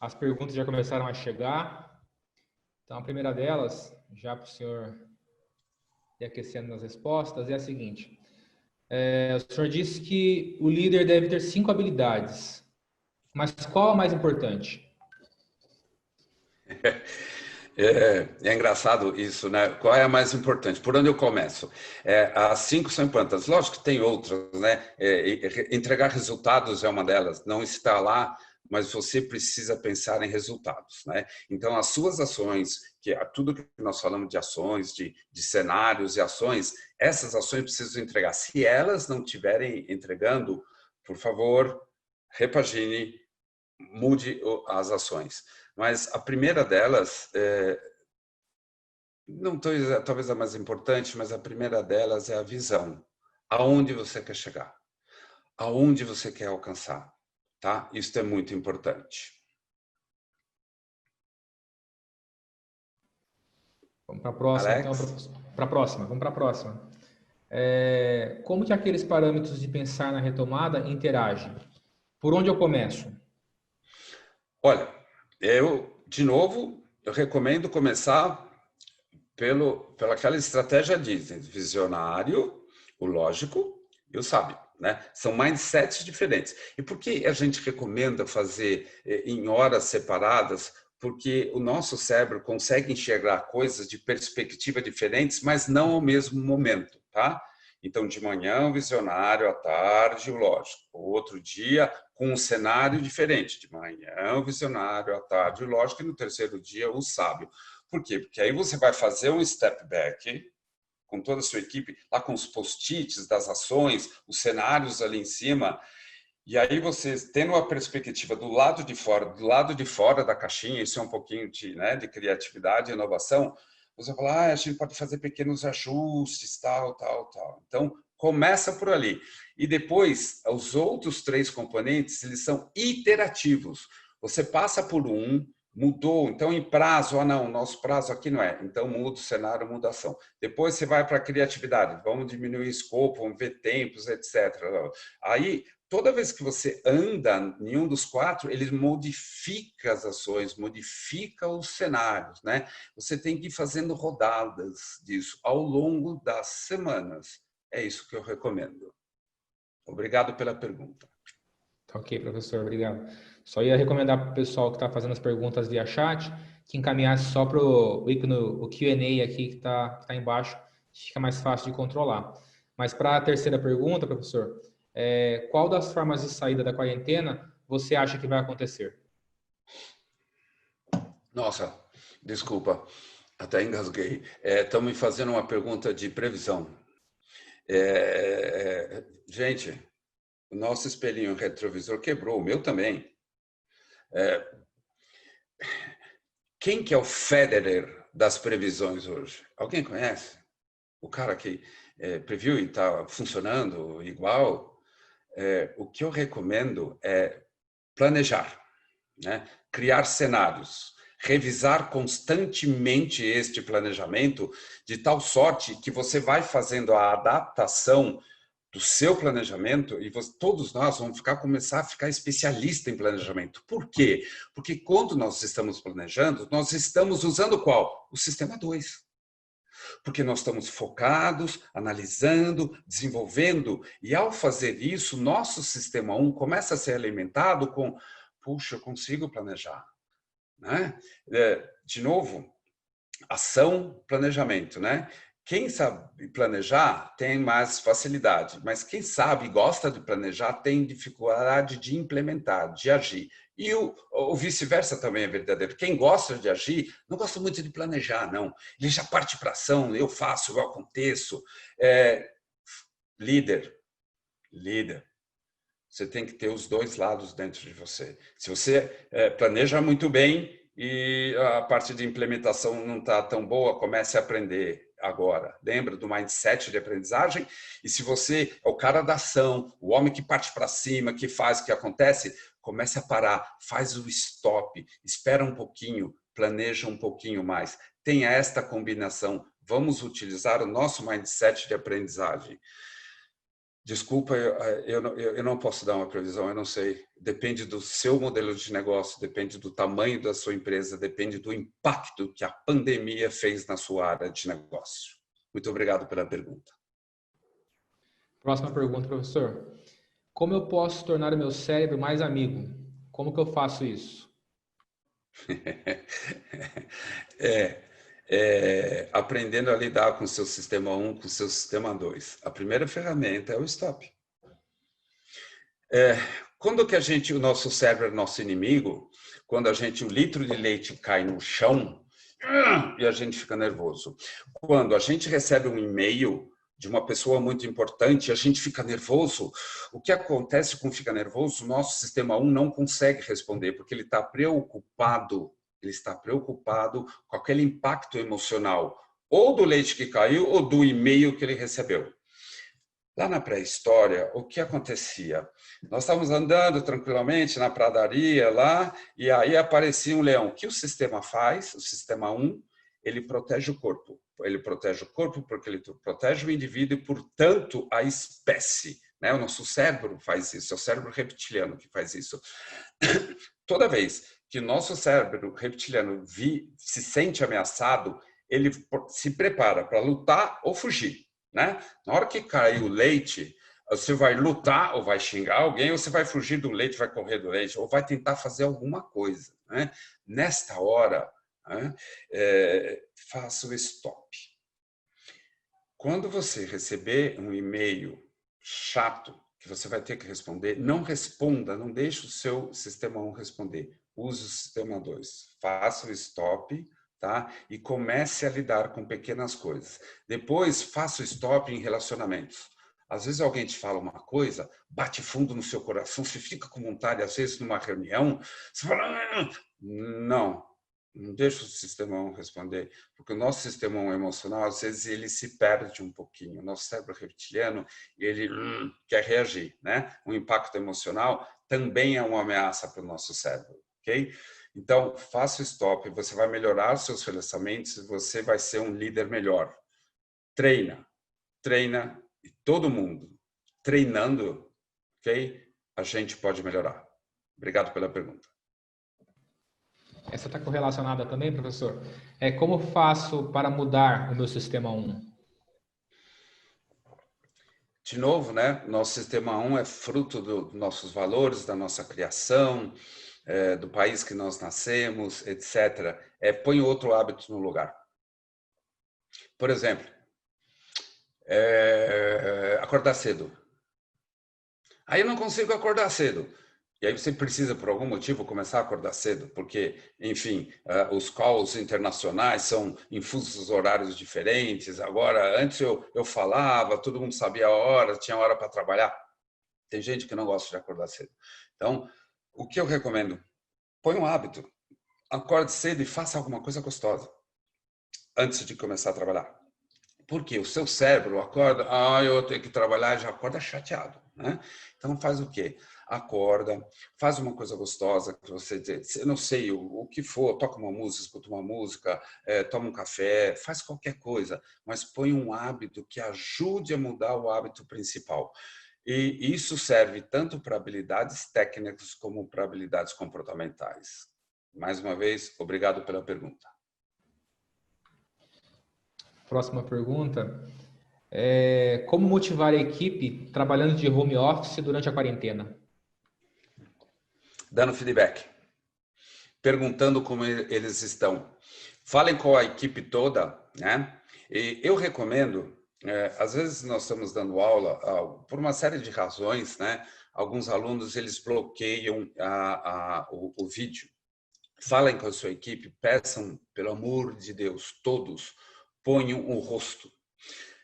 As perguntas já começaram a chegar. Então, a primeira delas, já para o senhor ir aquecendo nas respostas, é a seguinte. O senhor disse que o líder deve ter 5 habilidades, mas qual a mais importante? É engraçado isso, né? Qual é a mais importante? Por onde eu começo? As 5 são importantes. Lógico que tem outras, né? Entregar resultados é uma delas. Não está lá, mas você precisa pensar em resultados, né? Então, as suas ações, tudo que nós falamos de ações, de cenários e ações, essas ações precisam entregar. Se elas não estiverem entregando, por favor, repagine, mude as ações. Mas a primeira delas, não talvez a mais importante, mas a primeira delas é a visão. Aonde você quer chegar? Aonde você quer alcançar? Tá? Isso é muito importante. Vamos para a próxima, Alex? então. Vamos para a próxima. Como que aqueles parâmetros de pensar na retomada interagem? Por onde eu começo? Olha, de novo, eu recomendo começar pela aquela estratégia Disney, visionário, o lógico e o sábio, né? São mindsets diferentes. E por que a gente recomenda fazer em horas separadas? Porque o nosso cérebro consegue enxergar coisas de perspectiva diferentes, mas não ao mesmo momento, tá? Então, de manhã, o visionário, à tarde, o lógico. O outro dia, com um cenário diferente. De manhã, o visionário, à tarde, o lógico. E no terceiro dia, o sábio. Por quê? Porque aí você vai fazer um step back com toda a sua equipe, lá com os post-its das ações, os cenários ali em cima, e aí você, tendo a perspectiva do lado de fora da caixinha, isso é um pouquinho de criatividade e inovação, você fala, a gente pode fazer pequenos ajustes, tal. Então, começa por ali. E depois, os outros 3 componentes, eles são iterativos. Você passa por um, mudou, então em prazo, não, nosso prazo aqui não é, então muda o cenário, muda a ação. Depois você vai para a criatividade, vamos diminuir o escopo, vamos ver tempos, etc. Aí, toda vez que você anda em um dos 4, ele modifica as ações, modifica os cenários, né? Você tem que ir fazendo rodadas disso ao longo das semanas. É isso que eu recomendo. Obrigado pela pergunta. Ok, professor, obrigado. Só ia recomendar para o pessoal que está fazendo as perguntas via chat que encaminhasse só para o ícone, o Q&A aqui que está embaixo, fica mais fácil de controlar. Mas para a terceira pergunta, professor, qual das formas de saída da quarentena você acha que vai acontecer? Nossa, desculpa, até engasguei. Estão me fazendo uma pergunta de previsão. Gente, o nosso espelhinho retrovisor quebrou, o meu também. Quem que é o Federer das previsões hoje? Alguém conhece? O cara que previu e está funcionando igual? O que eu recomendo é planejar, né? Criar cenários, revisar constantemente este planejamento, de tal sorte que você vai fazendo a adaptação do seu planejamento e todos nós vamos começar a ficar especialista em planejamento. Por quê? Porque quando nós estamos planejando, nós estamos usando qual? O sistema 2. Porque nós estamos focados, analisando, desenvolvendo, e ao fazer isso, nosso sistema 1 começa a ser alimentado com, puxa, eu consigo planejar, né? De novo, ação, planejamento, né? Quem sabe planejar tem mais facilidade, mas quem sabe e gosta de planejar tem dificuldade de implementar, de agir. E o vice-versa também é verdadeiro. Quem gosta de agir não gosta muito de planejar, não. Ele já parte para ação, eu faço, eu aconteço. Líder. Você tem que ter os 2 lados dentro de você. Se você planeja muito bem e a parte de implementação não está tão boa, comece a aprender agora. Lembra do mindset de aprendizagem? E se você é o cara da ação, o homem que parte para cima, que faz, que acontece, comece a parar, faz o stop, espera um pouquinho, planeja um pouquinho mais. Tenha esta combinação. Vamos utilizar o nosso mindset de aprendizagem. Desculpa, eu não posso dar uma previsão, eu não sei. Depende do seu modelo de negócio, depende do tamanho da sua empresa, depende do impacto que a pandemia fez na sua área de negócio. Muito obrigado pela pergunta. Próxima pergunta, professor. Como eu posso tornar o meu cérebro mais amigo? Como que eu faço isso? Aprendendo a lidar com o seu sistema 1, com o seu sistema 2. A primeira ferramenta é o stop. Quando que o nosso cérebro é nosso inimigo, quando o litro de leite cai no chão e a gente fica nervoso. Quando a gente recebe um e-mail de uma pessoa muito importante, a gente fica nervoso. O que acontece com fica nervoso? O nosso sistema 1 não consegue responder, porque ele está preocupado com aquele impacto emocional, ou do leite que caiu, ou do e-mail que ele recebeu. Lá na pré-história, o que acontecia? Nós estávamos andando tranquilamente na pradaria lá, e aí aparecia um leão. O que o sistema faz? O sistema 1, ele protege o corpo. Ele protege o corpo porque ele protege o indivíduo e, portanto, a espécie. Né? O nosso cérebro faz isso, é o cérebro reptiliano que faz isso. Toda vez que o nosso cérebro reptiliano se sente ameaçado, ele se prepara para lutar ou fugir. Né? Na hora que cair o leite, você vai lutar ou vai xingar alguém, ou você vai fugir do leite, vai correr do leite, ou vai tentar fazer alguma coisa. Né? Nesta hora, né, faça o stop. Quando você receber um e-mail chato, que você vai ter que responder, não responda, não deixe o seu sistema 1 responder. Use o sistema 2. Faça o stop, tá? E comece a lidar com pequenas coisas. Depois, faça o stop em relacionamentos. Às vezes alguém te fala uma coisa, bate fundo no seu coração, você fica com vontade, às vezes numa reunião, você fala, não deixa o sistema 1 responder, porque o nosso sistema 1 emocional, às vezes, ele se perde um pouquinho. O nosso cérebro reptiliano, ele quer reagir, né? O impacto emocional também é uma ameaça para o nosso cérebro, ok? Então, faça o stop, você vai melhorar os seus relacionamentos, você vai ser um líder melhor. Treina, e todo mundo treinando, ok? A gente pode melhorar. Obrigado pela pergunta. Essa está correlacionada também, professor? Como faço para mudar o meu sistema 1? De novo, né? Nosso sistema 1 é fruto dos nossos valores, da nossa criação, do país que nós nascemos, etc. Põe outro hábito no lugar. Por exemplo, acordar cedo. Aí eu não consigo acordar cedo. E aí você precisa, por algum motivo, começar a acordar cedo, porque, enfim, os calls internacionais são em fusos horários diferentes. Agora, antes eu falava, todo mundo sabia a hora, tinha hora para trabalhar. Tem gente que não gosta de acordar cedo. Então, o que eu recomendo? Põe um hábito. Acorde cedo e faça alguma coisa gostosa antes de começar a trabalhar. Porque o seu cérebro acorda, eu tenho que trabalhar, já acorda chateado, né? Então faz o quê? Acorda, faz uma coisa gostosa que você, eu não sei o que for, toca uma música, escuta uma música, toma um café, faz qualquer coisa, mas põe um hábito que ajude a mudar o hábito principal. E isso serve tanto para habilidades técnicas como para habilidades comportamentais. Mais uma vez, obrigado pela pergunta. Próxima pergunta. Como motivar a equipe trabalhando de home office durante a quarentena? Dando feedback. Perguntando como eles estão. Falem com a equipe toda, né? E eu recomendo, às vezes nós estamos dando aula, por uma série de razões, né? Alguns alunos, eles bloqueiam o vídeo. Falem com a sua equipe, peçam, pelo amor de Deus, todos, ponham o rosto.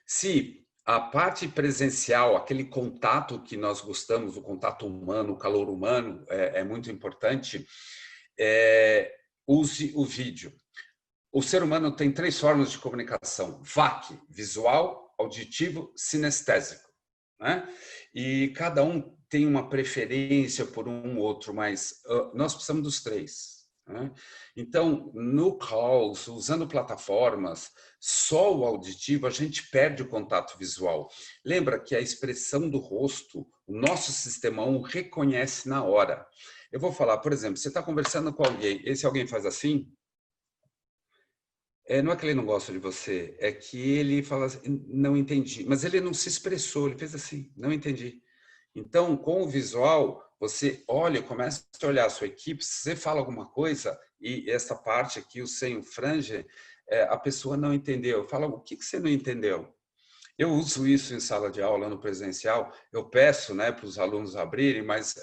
Se a parte presencial, aquele contato que nós gostamos, o contato humano, o calor humano, é muito importante, use o vídeo. O ser humano tem 3 formas de comunicação: VAC, visual, auditivo, sinestésico. Né? E cada um tem uma preferência por um ou outro, mas nós precisamos dos 3. né? Então, no calls, usando plataformas, só o auditivo, a gente perde o contato visual. Lembra que a expressão do rosto, o nosso sistema 1 reconhece na hora. Eu vou falar, por exemplo, você está conversando com alguém, esse alguém faz assim, não é que ele não gosta de você, é que ele fala assim, não entendi. Mas ele não se expressou, ele fez assim, não entendi. Então, com o visual, você olha, começa a olhar a sua equipe, se você fala alguma coisa, e essa parte aqui, o senho frange, a pessoa não entendeu. Fala, o que você não entendeu? Eu uso isso em sala de aula, no presencial, eu peço, né, para os alunos abrirem, mas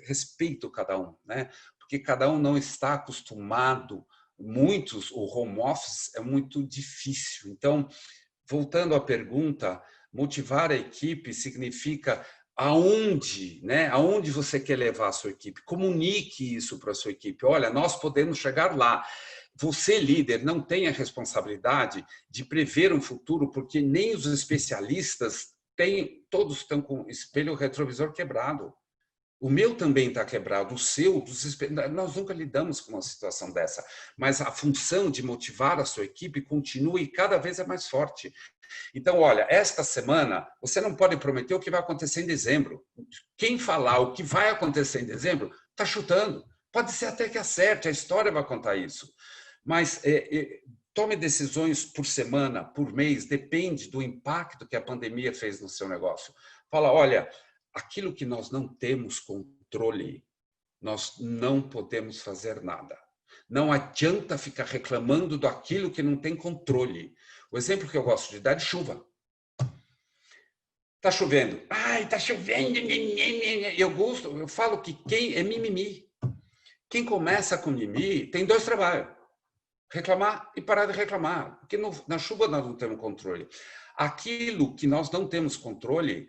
respeito cada um, né? Porque cada um não está acostumado. Muitos, o home office é muito difícil. Então, voltando à pergunta, motivar a equipe significa aonde, né? Aonde você quer levar a sua equipe? Comunique isso para a sua equipe. Olha, nós podemos chegar lá. Você, líder, não tem a responsabilidade de prever um futuro, porque nem os especialistas têm, todos estão com o espelho retrovisor quebrado. O meu também está quebrado, o seu, nós nunca lidamos com uma situação dessa, mas a função de motivar a sua equipe continua e cada vez é mais forte. Então, olha, esta semana, você não pode prometer o que vai acontecer em dezembro. Quem falar o que vai acontecer em dezembro, está chutando. Pode ser até que acerte, a história vai contar isso. Mas tome decisões por semana, por mês, depende do impacto que a pandemia fez no seu negócio. Fala, olha, aquilo que nós não temos controle, nós não podemos fazer nada. Não adianta ficar reclamando daquilo que não tem controle. O exemplo que eu gosto de dar é de chuva. Está chovendo. Ai, está chovendo. Eu falo que quem é mimimi. Quem começa com mimimi tem dois trabalhos. Reclamar e parar de reclamar. Porque na chuva nós não temos controle. Aquilo que nós não temos controle,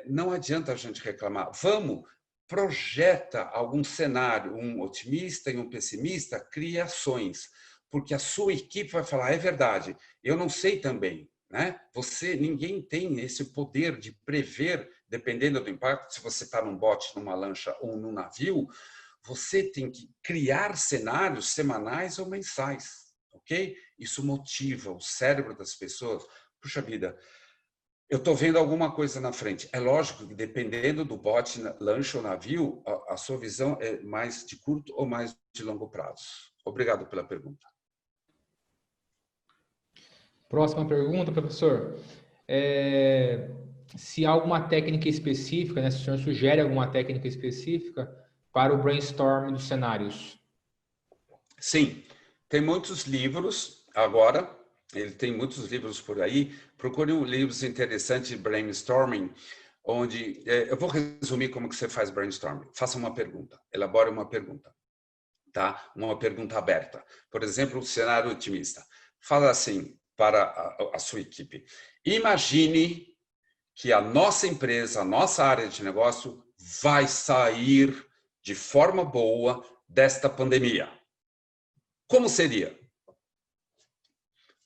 não adianta a gente reclamar. Projeta algum cenário, um otimista e um pessimista, cria ações, porque a sua equipe vai falar, é verdade, eu não sei também, né? Ninguém tem esse poder de prever, dependendo do impacto, se você está num bote, numa lancha ou num navio, você tem que criar cenários semanais ou mensais, ok? Isso motiva o cérebro das pessoas. Puxa vida, eu estou vendo alguma coisa na frente. É lógico que dependendo do bote, lancha ou navio, a sua visão é mais de curto ou mais de longo prazo. Obrigado pela pergunta. Próxima pergunta, professor. Se há alguma técnica específica, né, se o senhor sugere alguma técnica específica para o brainstorming dos cenários? Sim, tem muitos livros agora. Ele tem muitos livros por aí. Procure livros interessantes de brainstorming, onde eu vou resumir como que você faz brainstorming. Faça uma pergunta, elabore uma pergunta, tá? Uma pergunta aberta. Por exemplo, o cenário otimista. Fala assim para a sua equipe: imagine que a nossa empresa, a nossa área de negócio vai sair de forma boa desta pandemia. Como seria?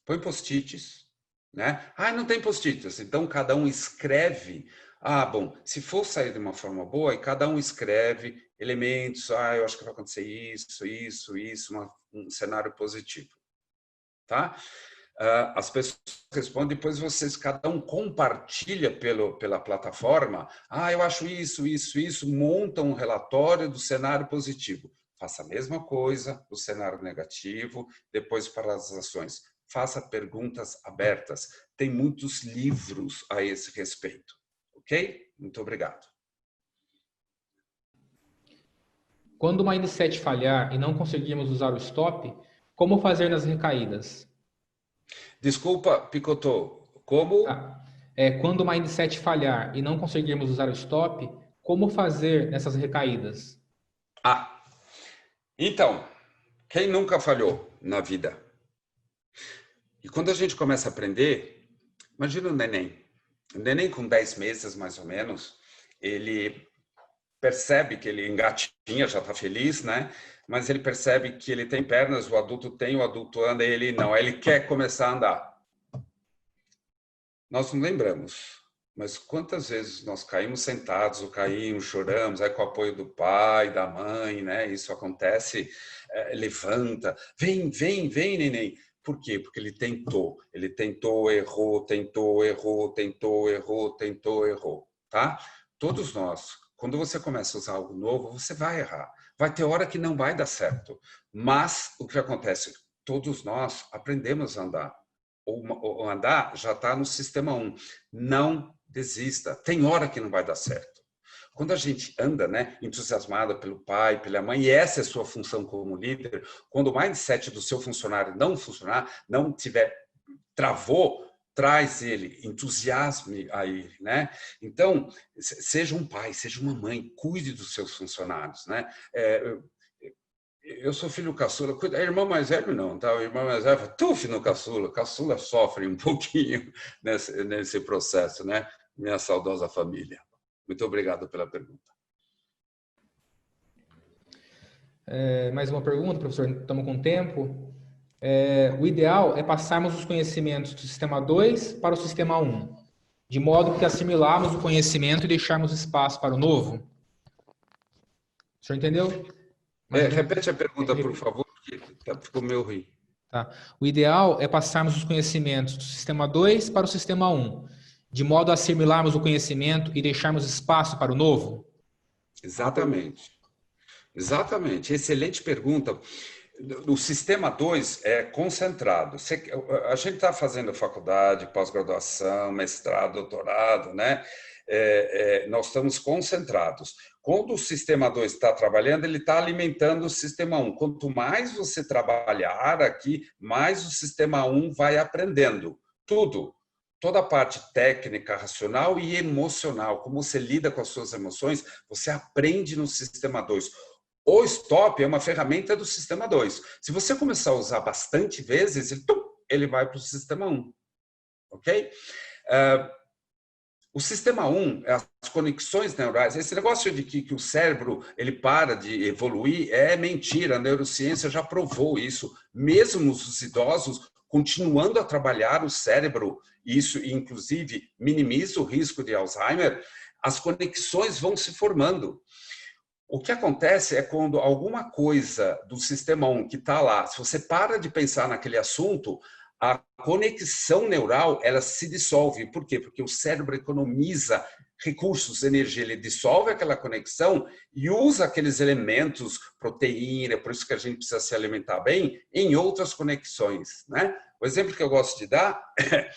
Põe post-its, né? Ah, não tem post-its. Então, cada um escreve. Ah, bom, se for sair de uma forma boa, e cada um escreve elementos. Ah, eu acho que vai acontecer isso, um cenário positivo. Tá? As pessoas respondem, depois cada um compartilha pela plataforma. Ah, eu acho isso, monta um relatório do cenário positivo. Faça a mesma coisa do cenário negativo, depois para as ações. Faça perguntas abertas. Tem muitos livros a esse respeito. Ok? Muito obrigado. Quando o mindset falhar e não conseguirmos usar o stop, como fazer nas recaídas? Desculpa, Picotô. Como? Quando o mindset falhar e não conseguirmos usar o stop, como fazer nessas recaídas? Então, quem nunca falhou na vida? E quando a gente começa a aprender, imagina o neném. O neném com 10 meses, mais ou menos, ele percebe que ele engatinha, já está feliz, né? Mas ele percebe que ele tem pernas, o adulto anda, ele não. Ele quer começar a andar. Nós não lembramos, Mas quantas vezes nós caímos sentados, ou caímos, choramos, aí com o apoio do pai, da mãe, né? Isso acontece, levanta, vem, neném. Por quê? Porque ele tentou, errou, tentou, errou, tentou, errou, tentou, errou, tá? Todos nós, quando você começa a usar algo novo, você vai errar. Vai ter hora que não vai dar certo. Mas o que acontece? Todos nós aprendemos a andar. O andar já está no sistema 1. Não desista. Tem hora que não vai dar certo. Quando a gente anda, né, entusiasmada pelo pai, pela mãe, e essa é a sua função como líder, quando o mindset do seu funcionário não funcionar, não tiver, travou, traz ele, entusiasme a ele, né? Então, seja um pai, seja uma mãe, cuide dos seus funcionários, né? Eu sou filho caçula, irmão mais velho não, tá? O irmão mais velho, tu filho caçula sofre um pouquinho nesse processo, né? Minha saudosa família. Muito obrigado pela pergunta. Mais uma pergunta, professor, estamos com tempo. O ideal é passarmos os conhecimentos do sistema 2 para o sistema 1, de modo que assimilarmos o conhecimento e deixarmos espaço para o novo. O senhor entendeu? Repete a pergunta, por favor, porque ficou meio ruim. Tá. O ideal é passarmos os conhecimentos do sistema 2 para o sistema 1, de modo a assimilarmos o conhecimento e deixarmos espaço para o novo? Exatamente. Exatamente. Excelente pergunta. O sistema 2 é concentrado. A gente está fazendo faculdade, pós-graduação, mestrado, doutorado, né? Nós estamos concentrados. Quando o sistema 2 está trabalhando, ele está alimentando o sistema 1. Quanto mais você trabalhar aqui, mais o sistema 1 vai aprendendo tudo. Toda a parte técnica, racional e emocional, como você lida com as suas emoções, você aprende no sistema 2. O stop é uma ferramenta do sistema 2. Se você começar a usar bastante vezes, ele vai para o sistema 1. Ok? O sistema 1, as conexões neurais, esse negócio de que o cérebro ele para de evoluir é mentira. A neurociência já provou isso. Mesmo os idosos continuando a trabalhar o cérebro, isso inclusive minimiza o risco de Alzheimer, as conexões vão se formando. O que acontece é quando alguma coisa do sistema 1 que está lá, se você para de pensar naquele assunto, a conexão neural ela se dissolve. Por quê? Porque o cérebro economiza recursos, energia, ele dissolve aquela conexão e usa aqueles elementos, proteína, por isso que a gente precisa se alimentar bem, em outras conexões, né? O exemplo que eu gosto de dar é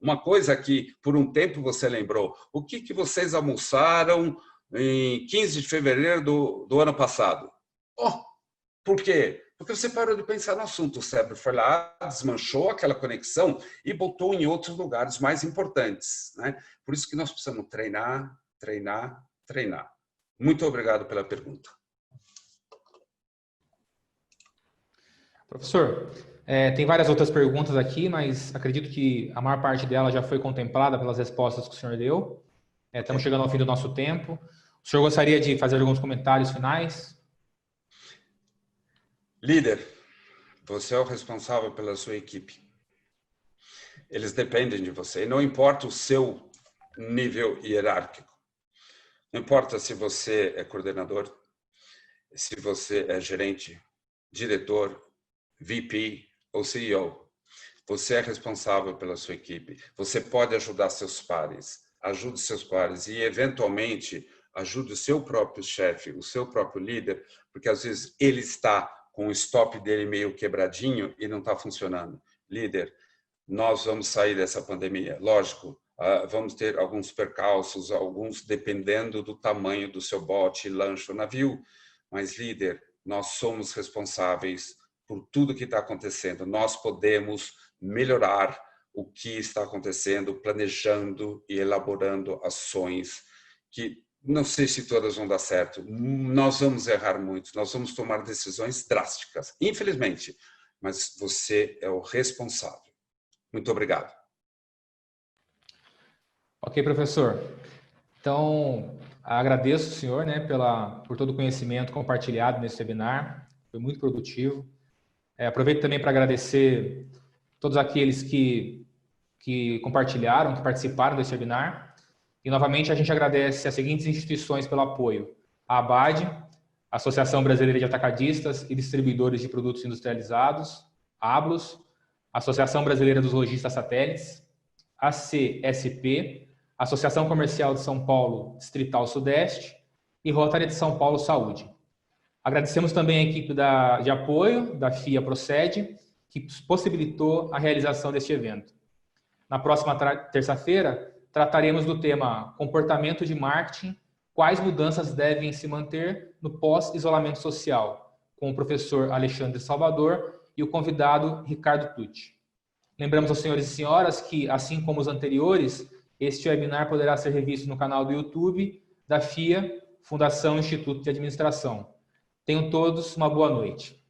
uma coisa que por um tempo você lembrou. O que vocês almoçaram em 15 de fevereiro do ano passado? Por quê? Porque você parou de pensar no assunto. O cérebro foi lá, desmanchou aquela conexão e botou em outros lugares mais importantes, né? Por isso que nós precisamos treinar, treinar, treinar. Muito obrigado pela pergunta. Professor, tem várias outras perguntas aqui, mas acredito que a maior parte delas já foi contemplada pelas respostas que o senhor deu. Estamos chegando ao fim do nosso tempo. O senhor gostaria de fazer alguns comentários finais? Líder, você é o responsável pela sua equipe. Eles dependem de você. E não importa o seu nível hierárquico. Não importa se você é coordenador, se você é gerente, diretor, VP ou CEO. Você é responsável pela sua equipe. Você pode ajudar seus pares. Ajude seus pares e, eventualmente, ajude o seu próprio chefe, o seu próprio líder, porque, às vezes, ele está com o stop dele meio quebradinho e não está funcionando. Líder, nós vamos sair dessa pandemia. Lógico, vamos ter alguns percalços, alguns dependendo do tamanho do seu bote, lanche ou navio, mas, líder, nós somos responsáveis por tudo que está acontecendo. Nós podemos melhorar o que está acontecendo, planejando e elaborando ações que não sei se todas vão dar certo. Nós vamos errar muito, nós vamos tomar decisões drásticas, infelizmente, mas você é o responsável. Muito obrigado. Ok, professor. Então, agradeço o senhor, né, por todo o conhecimento compartilhado nesse webinar. Foi muito produtivo. Aproveito também para agradecer todos aqueles que compartilharam, que participaram desse webinar. E, novamente, a gente agradece as seguintes instituições pelo apoio. A ABAD, Associação Brasileira de Atacadistas e Distribuidores de Produtos Industrializados, ABLOS, Associação Brasileira dos Lojistas Satélites, a CSP, Associação Comercial de São Paulo Distrital Sudeste e Rotary de São Paulo Saúde. Agradecemos também a equipe de apoio da FIA Procede, que possibilitou a realização deste evento. Na próxima terça-feira, trataremos do tema comportamento de marketing, quais mudanças devem se manter no pós-isolamento social, com o professor Alexandre Salvador e o convidado Ricardo Tucci. Lembramos aos senhores e senhoras que, assim como os anteriores, este webinar poderá ser revisto no canal do YouTube da FIA, Fundação Instituto de Administração. Tenham todos uma boa noite.